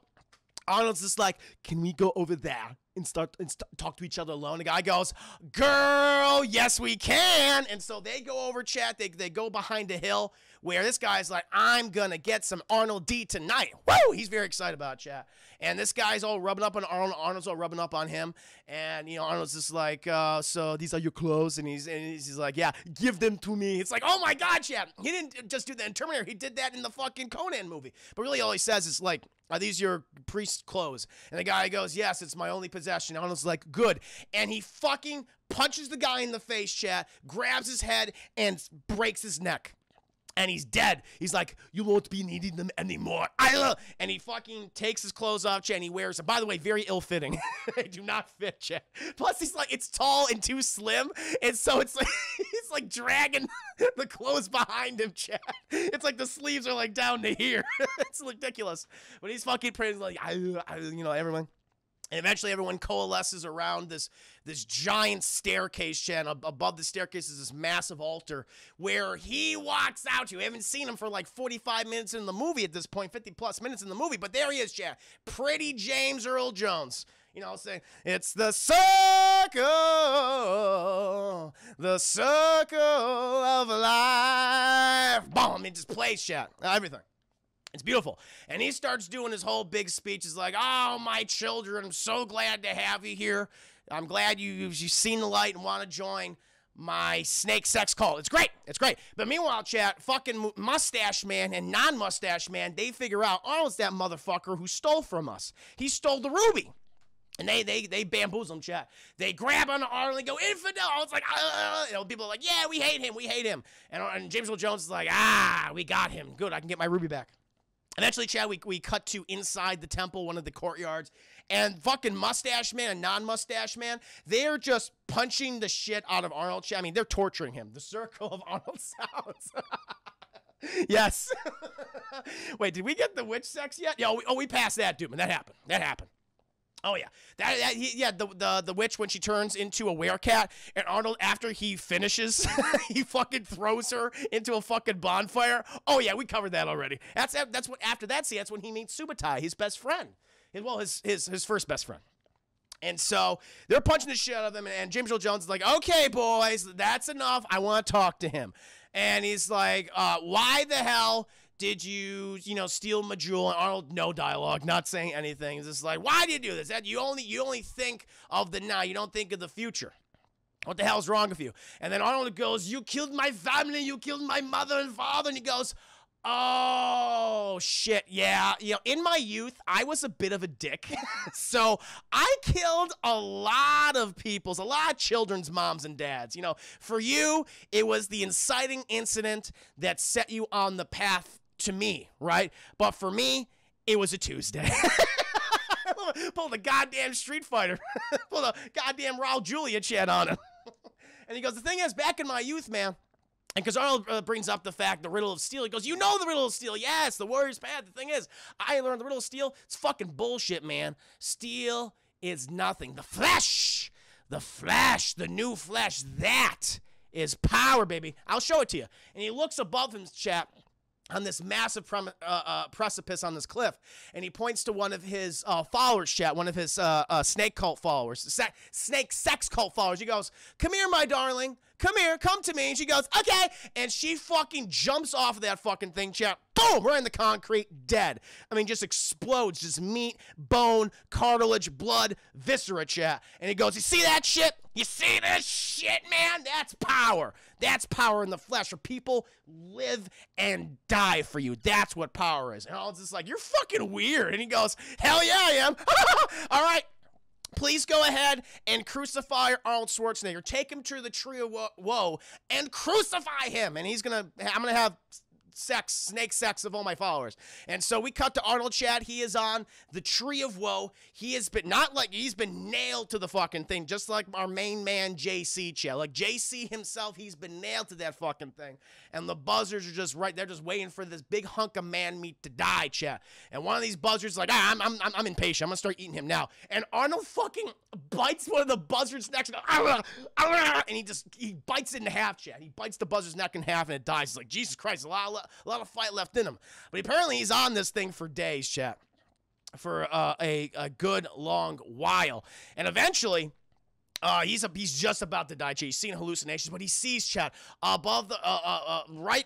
Arnold's just like, can we go over there and start talk to each other alone? The guy goes, girl, yes we can. And so they go over, chat. They go behind a hill where this guy's like, I'm gonna get some Arnold D tonight. Woo! He's very excited about it, chat. And this guy's all rubbing up on Arnold. Arnold's all rubbing up on him. And Arnold's just like, so these are your clothes. And he's like, yeah, give them to me. It's like, oh my God, chat. He didn't just do that in Terminator. He did that in the fucking Conan movie. But really all he says is like, are these your priest clothes? And the guy goes, yes, it's my only possession. Arnold's like, good. And he fucking punches the guy in the face, chat, grabs his head, and breaks his neck. And he's dead. He's like, you won't be needing them anymore. And he fucking takes his clothes off, chat, and he wears them. By the way, very ill-fitting. They do not fit, chat. Plus, he's like, it's tall and too slim. And so it's like, he's like dragging the clothes behind him, chat. It's like the sleeves are like down to here. It's ridiculous. But he's fucking pretty like, everyone. And eventually everyone coalesces around this giant staircase, chat. Above the staircase is this massive altar where he walks out to. We haven't seen him for like 45 minutes in the movie at this point, 50 plus minutes in the movie. But there he is, chat. Pretty James Earl Jones. Saying, it's the circle of life. Boom, it just plays, chat. Everything. It's beautiful. And he starts doing his whole big speech. He's like, oh, my children, I'm so glad to have you here. I'm glad you've seen the light and want to join my snake sex cult. It's great. It's great. But meanwhile, chat, fucking mustache man and non-mustache man, they figure out Arnold's that motherfucker who stole from us. He stole the ruby. And they bamboozle him, chat. They grab on Arnold and go, infidel. It's like, people are like, yeah, we hate him. And James Earl Jones is like, we got him. Good, I can get my ruby back. Eventually, Chad, we cut to inside the temple, one of the courtyards, and fucking mustache man and non-mustache man, they're just punching the shit out of Arnold, Chad. I mean, they're torturing him. The circle of Arnold sounds. Yes. Wait, did we get the witch sex yet? Yeah, we passed that, dude, man. That happened. Oh yeah, the witch when she turns into a werecat, and Arnold after he finishes, he fucking throws her into a fucking bonfire. Oh yeah, we covered that already. That's what after that. See, that's when he meets Subutai, his best friend. His first best friend. And so they're punching the shit out of him, and James Earl Jones is like, okay, boys, that's enough. I want to talk to him. And he's like, why the hell did you steal my jewel? And Arnold, no dialogue, not saying anything. It's just like, why do you do this? You only think of the now. You don't think of the future. What the hell's wrong with you? And then Arnold goes, you killed my family. You killed my mother and father. And he goes, Oh, shit. Yeah. You know, in my youth, I was a bit of a dick. So I killed a lot of a lot of children's moms and dads. You know, for you, it was the inciting incident that set you on the path to me, right? But for me, it was a Tuesday. Pull the goddamn Street Fighter. Pull the goddamn Raul Julia chat on him. And he goes, the thing is, back in my youth, man, and because Arnold brings up the fact, the riddle of steel. He goes, you know the riddle of steel. Yes, the warrior's path. The thing is, I learned the riddle of steel. It's fucking bullshit, man. Steel is nothing. The flesh, the new flesh, that is power, baby. I'll show it to you. And he looks above him, chat, on this massive precipice on this cliff, and he points to one of his followers, chat, one of his snake cult followers, snake sex cult followers. He goes, come here, my darling. Come here, come to me. And she goes, okay. And she fucking jumps off of that fucking thing, chat. Boom, right in the concrete, dead. I mean, just explodes, just meat, bone, cartilage, blood, viscera, chat. And he goes, you see that shit? You see this shit, man? That's power. That's power in the flesh, where people live and die for you. That's what power is. And I was just like, you're fucking weird. And he goes, hell yeah, I am. All right. Please go ahead and crucify Arnold Schwarzenegger. Take him to the tree of woe and crucify him. And I'm gonna have snake sex of all my followers. And so we cut to Arnold, chat. He is on the tree of woe. He has been, he's been nailed to the fucking thing, just like our main man, JC, chat. Like JC himself, he's been nailed to that fucking thing. And the buzzards are just right there, just waiting for this big hunk of man meat to die, chat. And one of these buzzards is like, I'm impatient. I'm gonna start eating him now. And Arnold fucking bites one of the buzzards' necks and he bites it in half, chat. He bites the buzzard's neck in half and it dies. It's like, Jesus Christ, a lot of fight left in him. But apparently he's on this thing for days, chat. For a good long while. And eventually, he's just about to die, chat. He's seeing hallucinations, but he sees, chat, above the, right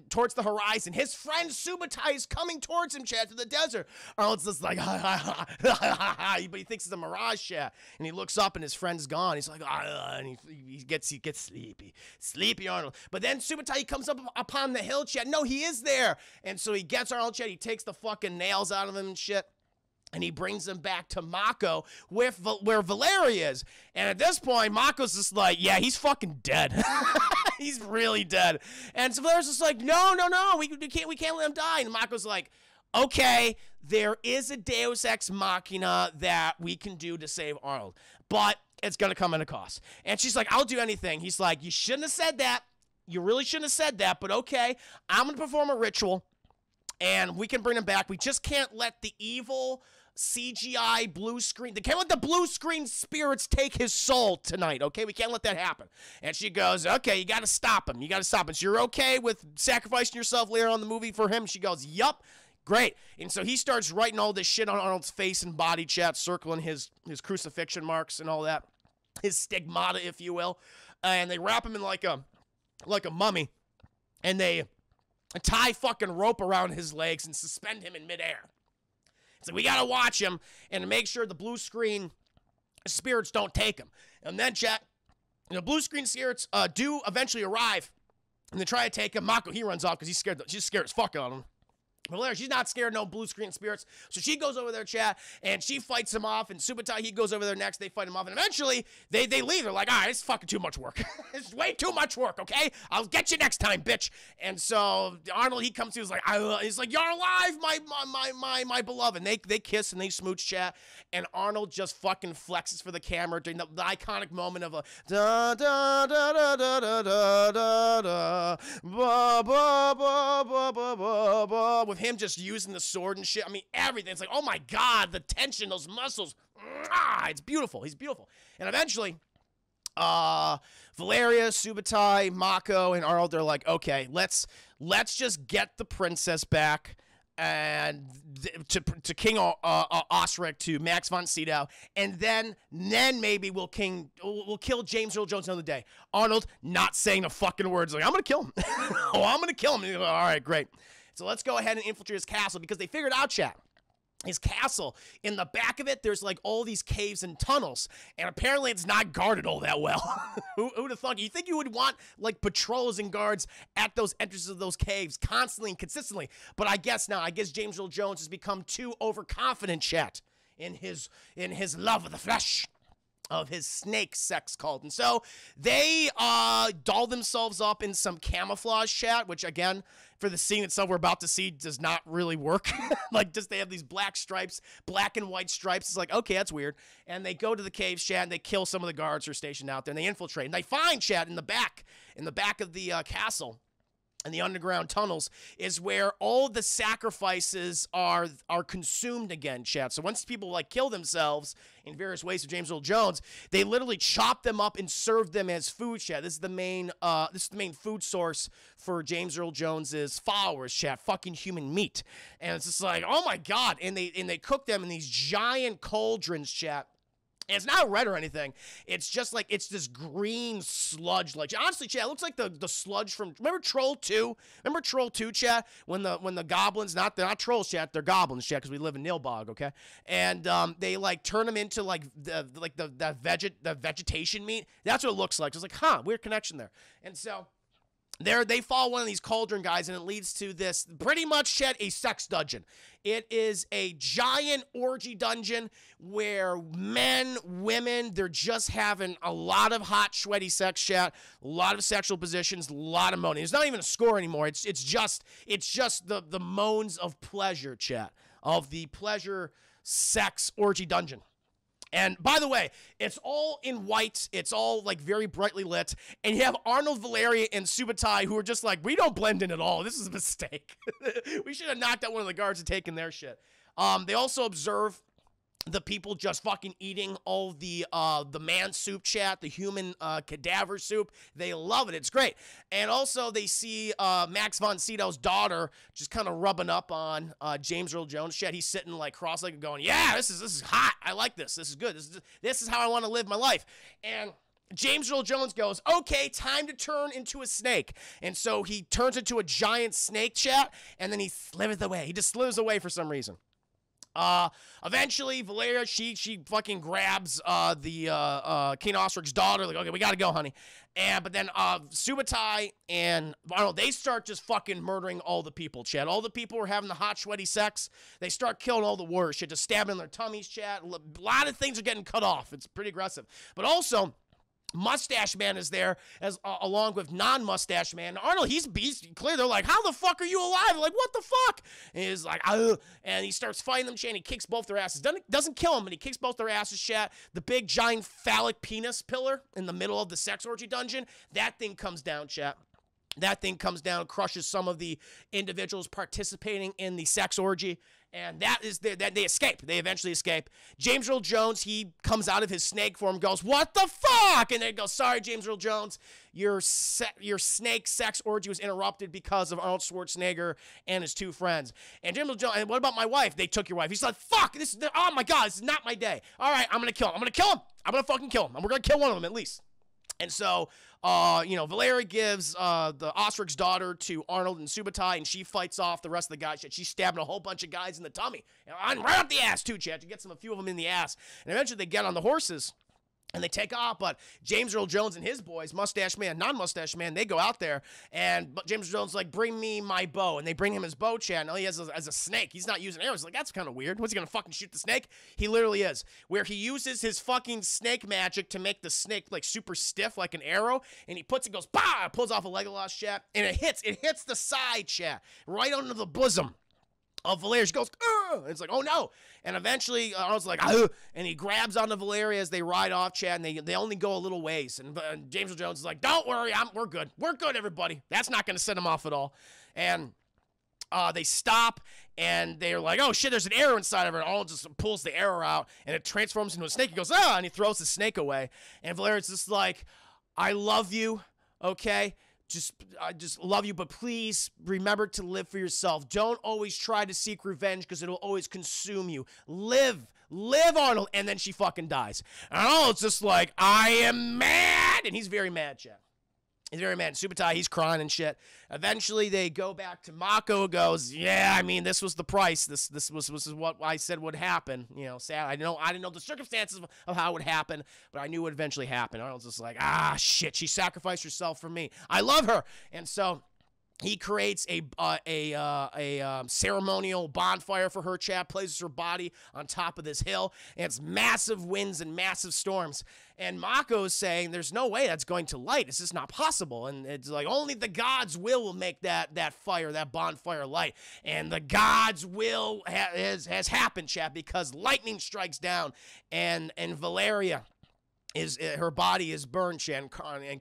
towards the horizon. His friend Subutai is coming towards him, chat, to the desert. Arnold's just like, but he thinks it's a mirage, chat. And he looks up and his friend's gone. He's like, and he gets sleepy. Sleepy Arnold. But then Subutai comes up upon the hill, chat. No, he is there. And so he gets Arnold, chat. He takes the fucking nails out of him and shit. And he brings him back to Mako, where Valeria is. And at this point, Mako's just like, yeah, he's fucking dead. He's really dead. And so Valeria's just like, no, we can't let him die. And Mako's like, okay, there is a Deus Ex Machina that we can do to save Arnold, but it's gonna come at a cost. And she's like, I'll do anything. He's like, you shouldn't have said that. You really shouldn't have said that, but okay, I'm gonna perform a ritual, and we can bring him back. We just can't let the evil CGI blue screen. They can't let the blue screen spirits take his soul tonight, okay? We can't let that happen. And she goes, okay, you got to stop him. You got to stop him. So you're okay with sacrificing yourself later on in the movie for him? She goes, yup. Great. And so he starts writing all this shit on Arnold's face and body, chat, circling his crucifixion marks and all that. His stigmata, if you will. And they wrap him in like a mummy. And they tie fucking rope around his legs and suspend him in midair. So we gotta watch him and make sure the blue screen spirits don't take him. And then, chat, the blue screen spirits do eventually arrive, and they try to take him. Mako, he runs off because he's scared. She's scared as fuck out of him. Valeria, she's not scared, no blue screen spirits. So she goes over there, chat, and she fights him off. And Subutai, he goes over there next. They fight him off. And eventually, they leave. They're like, all right, it's fucking too much work. It's way too much work, okay? I'll get you next time, bitch. And so Arnold, he comes to, he's like, you're alive, my beloved. And they kiss and they smooch, chat. And Arnold just fucking flexes for the camera during the iconic moment of a da da da da da da da da ba ba ba ba ba ba ba, with him just using the sword and shit. I mean, everything. It's like, oh my God, the tension, those muscles. It's beautiful. He's beautiful. And eventually, Valeria, Subutai, Mako, and Arnold, they're like, okay, let's just get the princess back and to King Osric, to Max von Sydow, and then maybe we'll kill James Earl Jones another day. Arnold not saying a fucking word. Like, I'm gonna kill him. Oh, I'm gonna kill him. Like, all right, great. So let's go ahead and infiltrate his castle, because they figured out, chat, his castle. In the back of it, there's like all these caves and tunnels, and apparently it's not guarded all that well. Who'd have thought? You think you would want like patrols and guards at those entrances of those caves constantly and consistently, but I guess not. I guess James Earl Jones has become too overconfident, chat, in his love of the flesh, of his snake sex cult. And so they doll themselves up in some camouflage, chat, which again, for the scene itself we're about to see, does not really work. Like, just they have these black stripes, black and white stripes. It's like, okay, that's weird. And they go to the caves, chat, and they kill some of the guards who are stationed out there, and they infiltrate. And they find, chat, in the back of the castle, and the underground tunnels, is where all the sacrifices are consumed again, chat. So once people like kill themselves in various ways of James Earl Jones, they literally chop them up and serve them as food, chat. This is the main food source for James Earl Jones's followers, chat. Fucking human meat. And it's just like, oh my God. And they cook them in these giant cauldrons, chat. And it's not red or anything. It's just like, it's this green sludge. Like, honestly, chat, it looks like the sludge from, remember Troll 2? Remember Troll 2, chat? When the goblins, they're not trolls, chat, they're goblins, chat, because we live in Nilbog, okay? And they like turn them into like the vegetation meat. That's what it looks like. It's like, huh, weird connection there. And so they follow one of these cauldron guys, and it leads to this, pretty much, chat, a sex dungeon. It is a giant orgy dungeon where men, women, they're just having a lot of hot, sweaty sex, chat, a lot of sexual positions, a lot of moaning. It's not even a score anymore. It's just the moans of pleasure, chat, of the pleasure sex orgy dungeon. And by the way, it's all in white. It's all like very brightly lit. And you have Arnold, Valeria, and Subutai, who are just like, we don't blend in at all. This is a mistake. We should have knocked out one of the guards and taken their shit. They also observe the people just fucking eating all the man soup, chat, the human cadaver soup. They love it. It's great. And also they see Max von Sydow's daughter just kind of rubbing up on James Earl Jones, chat. He's sitting like cross-legged going, yeah, this is hot. I like this. This is good. This is how I want to live my life. And James Earl Jones goes, okay, time to turn into a snake. And so he turns into a giant snake, chat, and then he slithers away. He just slithers away for some reason. Eventually, Valeria, she fucking grabs the King Osric's daughter, like, okay, we gotta go, honey. But then Subutai and Arnold, they start just fucking murdering all the people, chat. All the people who are having the hot, sweaty sex. They start killing all the warriors, shit, just stabbing in their tummies, chat. A lot of things are getting cut off. It's pretty aggressive. But also, Mustache Man is there as along with non-Mustache Man. Arnold, he's clear. They're like, how the fuck are you alive? They're like, what the fuck? And he's like, and he starts fighting them, chat. He kicks both their asses. Doesn't kill them, but he kicks both their asses, chat. The big giant phallic penis pillar in the middle of the sex orgy dungeon, that thing comes down, chat. That thing comes down, crushes some of the individuals participating in the sex orgy, and that they escape. They eventually escape. James Earl Jones, he comes out of his snake form, goes, what the fuck? And they go, sorry, James Earl Jones, your snake sex orgy was interrupted because of Arnold Schwarzenegger and his two friends. And James Earl Jones, and what about my wife? They took your wife. He's like, fuck, oh my God, this is not my day. All right, I'm gonna kill him. I'm gonna fucking kill him. And we're gonna kill one of them at least. And so, Valeria gives the Osric's daughter to Arnold and Subutai, and she fights off the rest of the guys. She's stabbing a whole bunch of guys in the tummy. And right up the ass, too, chat. She gets a few of them in the ass. And eventually they get on the horses, and they take off, but James Earl Jones and his boys, Mustache Man, non-Mustache Man, they go out there, and James Earl Jones is like, bring me my bow, and they bring him his bow, chat. Now he has as a snake. He's not using arrows. Like, that's kind of weird. What's he gonna fucking shoot the snake? He literally is. Where he uses his fucking snake magic to make the snake, like, super stiff, like an arrow, and he puts it, goes, bah, pulls off a Legolas, chat, and it hits the side, chat, right under the bosom of Valeria. She goes, ugh! It's like, oh no. And eventually, Arnold's like, ugh! And he grabs onto Valeria as they ride off, chat, and they only go a little ways. And James Earl Jones is like, don't worry, we're good. We're good, everybody. That's not going to set him off at all. And they stop, and they're like, oh shit, there's an arrow inside of her. And Arnold just pulls the arrow out, and it transforms into a snake. He goes, ah! And he throws the snake away. And Valeria's just like, I love you, okay? I just love you, but please remember to live for yourself. Don't always try to seek revenge because it'll always consume you. Live, Arnold. And then she fucking dies. And Arnold's just like, I am mad. And he's very mad, chat. He's very mad. Subutai, he's crying and shit. Eventually, they go back to Mako. Goes, yeah, I mean, this was the price. This was what I said would happen. You know, sad. I didn't know the circumstances of how it would happen, but I knew it would eventually happen. Arnold's just like, ah, shit. She sacrificed herself for me. I love her, and so he creates a ceremonial bonfire for her, chat, places her body on top of this hill, and it's massive winds and massive storms. And Mako's saying there's no way that's going to light. It's just not possible. And it's like only the gods' will make that fire, that bonfire light. And the gods' will has happened, chat, because lightning strikes down, and Valeria her body is burned, and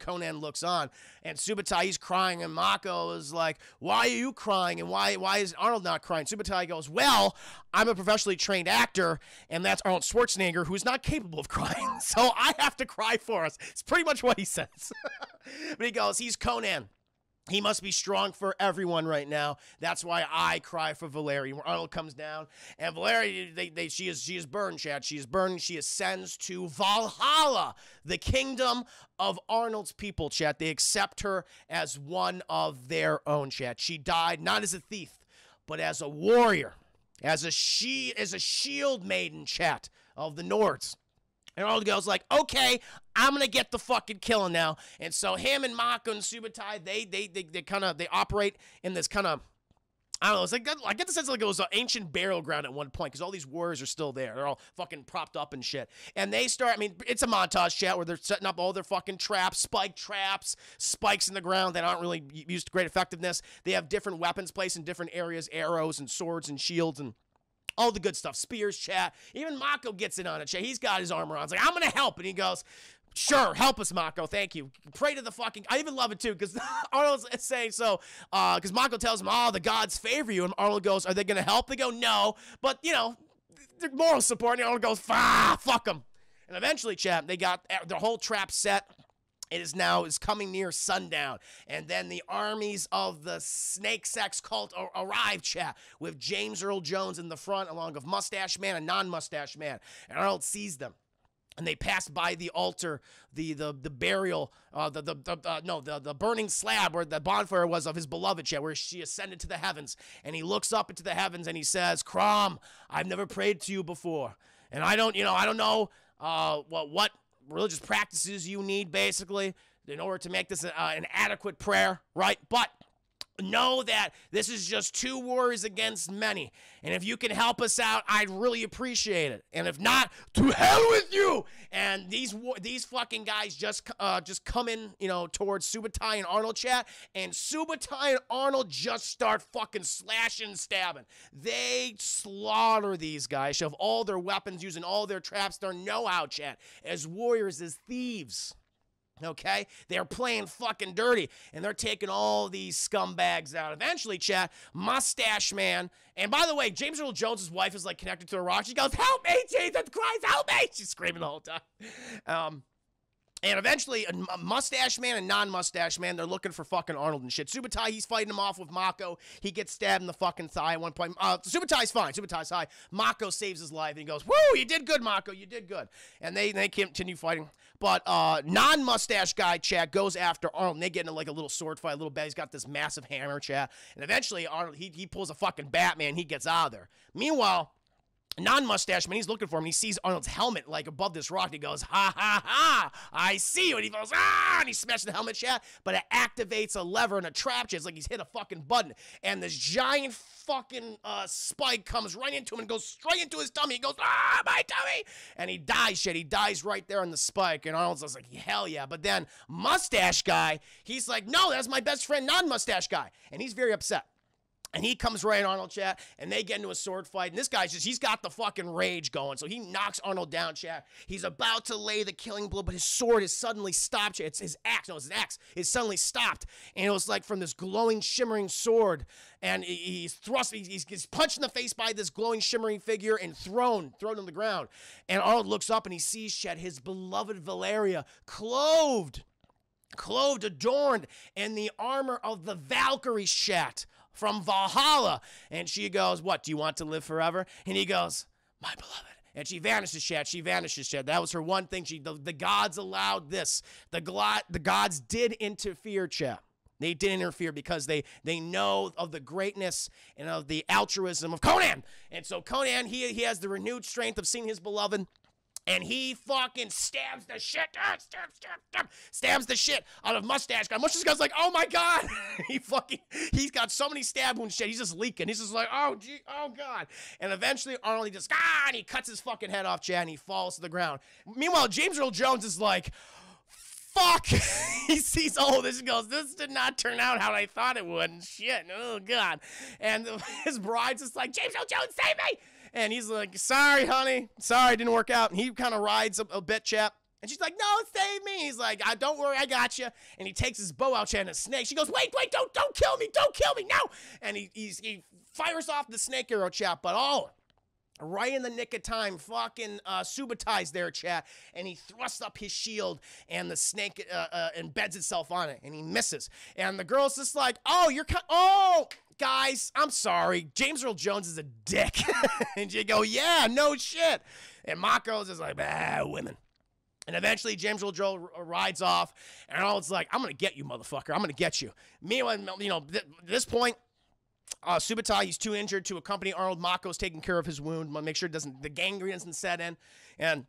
Conan looks on, and Subutai, he's crying, and Mako is like, why are you crying, and why is Arnold not crying? Subutai goes, well, I'm a professionally trained actor, and that's Arnold Schwarzenegger, who's not capable of crying, so I have to cry for us. It's pretty much what he says. But he goes, he's Conan. He must be strong for everyone right now. That's why I cry for Valeria. When Arnold comes down, and Valeria, she is burned, Chad. She is burned. She ascends to Valhalla, the kingdom of Arnold's people, Chad. They accept her as one of their own, Chad. She died not as a thief, but as a warrior, as a shield maiden, Chad, of the Nords. And Arnold goes like, okay, I'm gonna get the fucking killing now. And so him and Mako and Subutai, they operate in this kind of, I don't know, it's like, I get the sense like it was an ancient burial ground at one point, because all these warriors are still there. They're all fucking propped up and shit. And they start, I mean, it's a montage, chat, where they're setting up all their fucking traps, spikes in the ground that aren't really used to great effectiveness. They have different weapons placed in different areas, arrows and swords and shields and all the good stuff. Spears, chat. Even Mako gets in on it, chat. He's got his armor on. He's like, I'm gonna help. And he goes, sure, help us, Mako. Thank you. Pray to the fucking... I even love it, too, because Arnold's saying so... Because Mako tells him, oh, the gods favor you. And Arnold goes, are they gonna help? They go, no. But, you know, they're moral support. And Arnold goes, fuck them. And eventually, chat, they got the whole trap set. It is coming near sundown, and then the armies of the Snake Sex cult arrive, chat, with James Earl Jones in the front, along with Mustache Man and Non-Mustache Man. And Arnold sees them, and they pass by the altar, the burial, the burning slab where the bonfire was of his beloved, chat, where she ascended to the heavens. And he looks up into the heavens and he says, Crom, I've never prayed to you before, and I don't know what religious practices you need, basically, in order to make this an adequate prayer, right? But know that this is just two warriors against many, and if you can help us out, I'd really appreciate it. And if not, to hell with you. And these fucking guys just come in, you know, towards Subutai and Arnold, chat, and Subutai and Arnold just start fucking slashing and stabbing. They slaughter these guys, shove all their weapons, using all their traps, their know-how, chat, as warriors, as thieves. Okay? They're playing fucking dirty, and they're taking all these scumbags out. Eventually, chat, Mustache Man, and by the way, James Earl Jones' wife is like connected to a rock. She goes, help me, Jesus Christ, help me! She's screaming the whole time. And eventually, Mustache Man and Non-Mustache Man, they're looking for fucking Arnold and shit. Subutai, he's fighting him off with Mako. He gets stabbed in the fucking thigh at one point. Subutai's fine. Subutai's high. Mako saves his life, and he goes, woo, you did good, Mako. You did good. And they continue fighting. But Non-Mustache guy, chat, goes after Arnold, and they get into like a little sword fight, a little bit. He's got this massive hammer, chat. And eventually, Arnold, he pulls a fucking Batman. He gets out of there. Meanwhile, Non-Mustache Man, he's looking for him, and he sees Arnold's helmet, like, above this rock, and he goes, ha, ha, ha, I see you, and he goes, ah, and he smashes the helmet, chat, but it activates a lever and a trap, chat. It's like he's hit a fucking button, and this giant fucking spike comes right into him and goes straight into his tummy. He goes, ah, my tummy, and he dies, shit. He dies right there on the spike, and Arnold's just like, hell yeah. But then Mustache Guy, he's like, no, that's my best friend, Non-Mustache Guy, and he's very upset. And he comes right at Arnold, chat, and they get into a sword fight. And this guy's he's got the fucking rage going. So he knocks Arnold down, chat. He's about to lay the killing blow, but his sword is suddenly stopped, chat. It's his axe. No, it's his axe. It's suddenly stopped. And it was like from this glowing, shimmering sword. And he's thrust, he's punched in the face by this glowing, shimmering figure and thrown on the ground. And Arnold looks up and he sees, chat, his beloved Valeria, clothed, adorned in the armor of the Valkyries, chat, from Valhalla. And she goes, what, do you want to live forever? And he goes, my beloved. And she vanishes, chat. She vanishes, chat. That was her one thing. The gods allowed this. The gods did interfere, chat. They did interfere because they know of the greatness and of the altruism of Conan. And so Conan, he has the renewed strength of seeing his beloved. And he fucking stabs the shit, stabs the shit out of Mustache Guy. Mustache Guy's like, oh my God. He's got so many stab wounds, shit. He's just leaking. He's just like, oh gee, oh God. And eventually Arnold, and he cuts his fucking head off, Chad, and he falls to the ground. Meanwhile, James Earl Jones is like, fuck. He sees all this and goes, this did not turn out how I thought it would. And shit, oh God. And his bride's just like, James Earl Jones, save me. And he's like, sorry, honey. Sorry, it didn't work out. And he kind of rides a bit, chap. And she's like, no, save me. He's like, don't worry, I got you. And he takes his bow out, chat, and a snake. She goes, wait, don't kill me. Don't kill me, no. And he fires off the snake arrow, chap. But right in the nick of time, fucking Subatai's there, chat. And he thrusts up his shield, and the snake embeds itself on it. And he misses. And the girl's just like, guys, I'm sorry. James Earl Jones is a dick. And you go, yeah, no shit. And Mako's just like, women. And eventually James Earl Jones rides off, and Arnold's like, I'm going to get you, motherfucker. I'm going to get you. Meanwhile, at this point, Subutai, he's too injured to accompany Arnold. Mako's taking care of his wound. Make sure the gangrene doesn't set in. And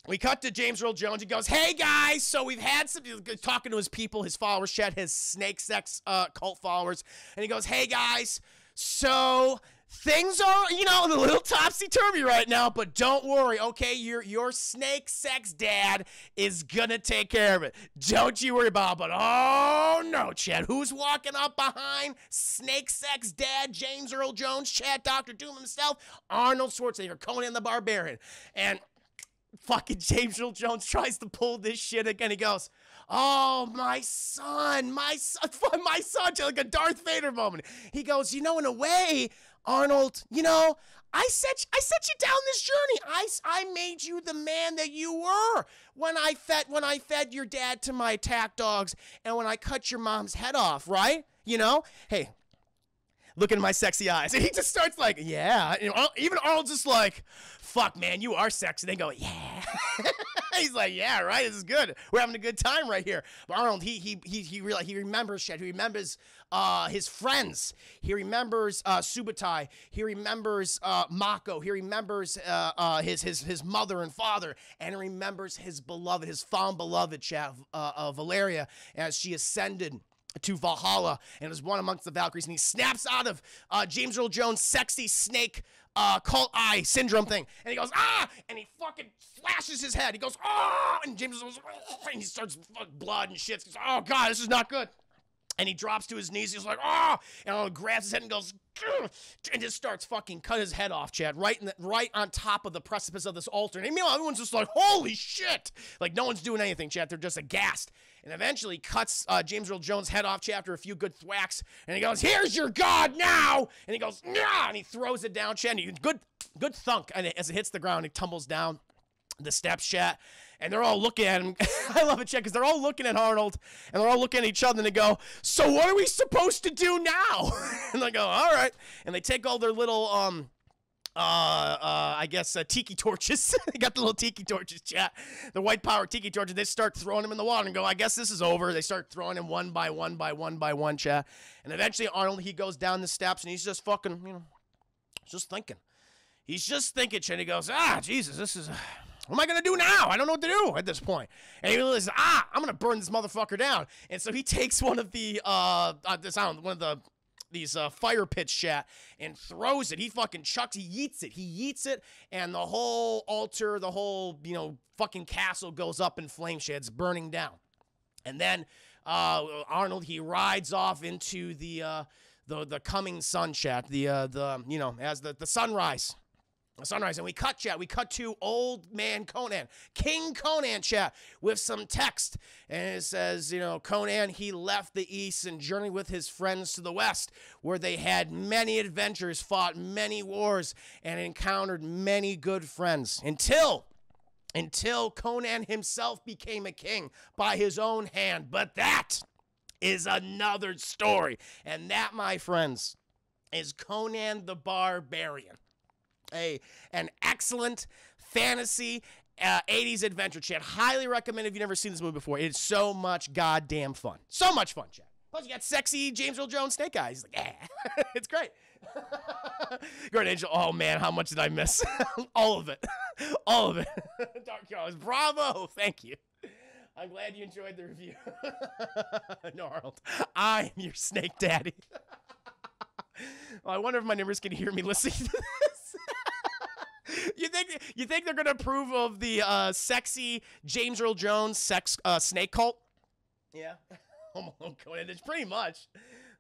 we cut to James Earl Jones. He goes, hey, guys, so we've had some, talking to his people, his followers, Chet, his snake sex cult followers. And he goes, hey, guys, so things are, a little topsy-turvy right now, but don't worry, okay? Your snake sex dad is going to take care of it. Don't you worry about it. But, oh, no, Chet. Who's walking up behind snake sex dad, James Earl Jones, Chet, Dr. Doom himself? Arnold Schwarzenegger, Conan the Barbarian. And fucking James Earl Jones tries to pull this shit again. He goes, oh, my son, like a Darth Vader moment. He goes, in a way, Arnold, I set you down this journey. I made you the man that you were when I fed your dad to my attack dogs and when I cut your mom's head off, right? Hey, look into my sexy eyes. And he just starts like, yeah. Even Arnold's just like, fuck, man, you are sexy. They go, yeah. He's like, yeah, right. This is good. We're having a good time right here. But Arnold, he remembers shit. He remembers his friends. He remembers Subutai. He remembers Mako. He remembers his mother and father, and he remembers his beloved, his fond beloved, Valeria, as she ascended to Valhalla and is one amongst the Valkyries. And he snaps out of James Earl Jones' sexy snake cult eye syndrome thing, and he goes, and he fucking slashes his head. He goes, and James goes, and he starts blood and shit. He goes, oh God, this is not good. And he drops to his knees. He's like, and grabs his head and goes, and just starts fucking cut his head off, Chad, right on top of the precipice of this altar. And meanwhile, everyone's just like, holy shit. Like, no one's doing anything, Chad. They're just aghast. And eventually cuts James Earl Jones' head off, Chad, after a few good thwacks. And he goes, here's your god now. And he goes, nah, and he throws it down, Chad. And good thunk. And as it hits the ground, it tumbles down the steps, Chad. And they're all looking at him. I love it, Chad, because they're all looking at Arnold, and they're all looking at each other, and they go, so what are we supposed to do now? And they go, all right. And they take all their little, tiki torches. They got the little tiki torches, chat. The white power tiki torches. They start throwing them in the water and go, I guess this is over. They start throwing them one by one, chat. And eventually Arnold, he goes down the steps, and he's just fucking, just thinking. He's just thinking, chat. He goes, Jesus, this is... what am I going to do now? I don't know what to do at this point. And he realizes, I'm going to burn this motherfucker down. And so he takes one of the, these fire pits, chat, and throws it. He fucking chucks, he yeets it, and the whole altar, the whole, fucking castle goes up in flames, chat. It's burning down. And then Arnold, he rides off into the coming sun, chat, as the sunrise. Sunrise, and we cut, chat. We cut to old man Conan, King Conan, chat, with some text. And it says, Conan, he left the east and journeyed with his friends to the west, where they had many adventures, fought many wars, and encountered many good friends. Until Conan himself became a king by his own hand. But that is another story. And that, my friends, is Conan the Barbarian. An excellent, fantasy 80s adventure, chat. Highly recommend if you've never seen this movie before. It's so much goddamn fun. So much fun, chat. Plus, you got sexy James Earl Jones Snake Eyes. He's like, yeah. It's great. Guardian Angel, oh man, how much did I miss? All of it. All of it. Dark Heroes, bravo. Thank you. I'm glad you enjoyed the review. No, Arnold, I am your snake daddy. Well, I wonder if my neighbors can hear me listening to this. You think they're gonna approve of the sexy James Earl Jones snake cult? Yeah. Home Alone Conan. It's pretty much.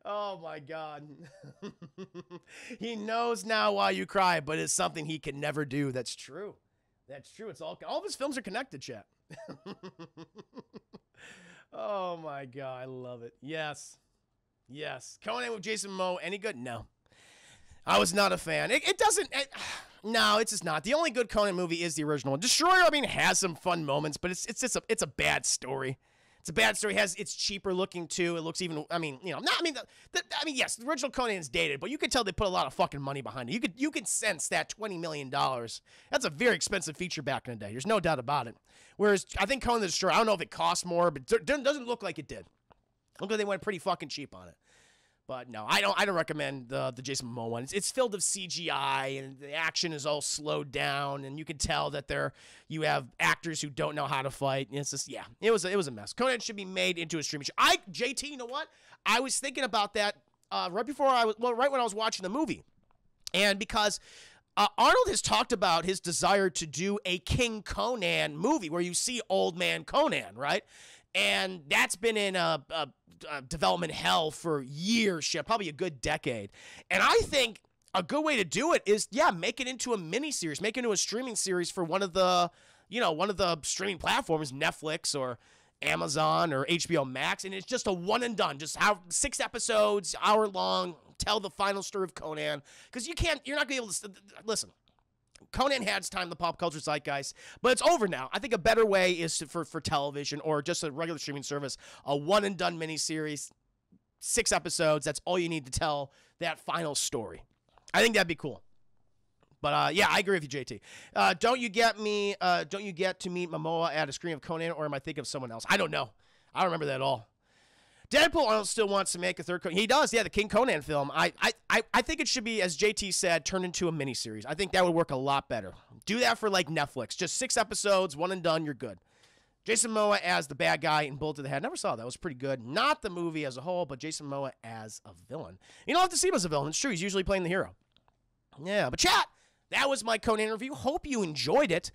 Oh my God. He knows now why you cry, but it's something he can never do. That's true. That's true. It's all of his films are connected, chat. Oh my God, I love it. Yes. Yes. Conan with Jason Momoa, any good? No. I was not a fan. No, it's just not. The only good Conan movie is the original one. Destroyer, I mean, has some fun moments, but it's just it's a bad story. It's a bad story. It's cheaper looking too. It looks even. I mean, yes, the original Conan is dated, but you could tell they put a lot of fucking money behind it. You could sense that $20 million. That's a very expensive feature back in the day. There's no doubt about it. Whereas I think Conan the Destroyer, I don't know if it cost more, but it doesn't look like it did. Look like they went pretty fucking cheap on it. But no, I don't recommend the Jason Momoa one. It's filled with CGI and the action is all slowed down, and you can tell that you have actors who don't know how to fight. And it's just it was a mess. Conan should be made into a streaming show. JT, you know what? I was thinking about that right when I was watching the movie, and because Arnold has talked about his desire to do a King Conan movie where you see old man Conan, right? And that's been in development hell for years, shit, probably a good decade. And I think a good way to do it is, make it into a miniseries, make it into a streaming series for one of the streaming platforms, Netflix or Amazon or HBO Max, and it's just a one and done. Just have 6 episodes, hour long, tell the final story of Conan, because you're not gonna be able to listen. Conan has time in the pop culture zeitgeist, but it's over now. I think a better way is for television or just a regular streaming service, a one-and-done miniseries, 6 episodes. That's all you need to tell that final story. I think that'd be cool. But I agree with you, JT. Don't you get to meet Momoa at a screening of Conan, or am I thinking of someone else? I don't know. I don't remember that at all. Deadpool Arnold still wants to make a third Conan. He does, the King Conan film. I think it should be, as JT said, turned into a miniseries. I think that would work a lot better. Do that for like Netflix. Just 6 episodes, one and done, you're good. Jason Momoa as the bad guy in Bullet to the Head. Never saw that. It was pretty good. Not the movie as a whole, but Jason Momoa as a villain. You don't have to see him as a villain. It's true. He's usually playing the hero. Yeah, but chat, that was my Conan review. Hope you enjoyed it.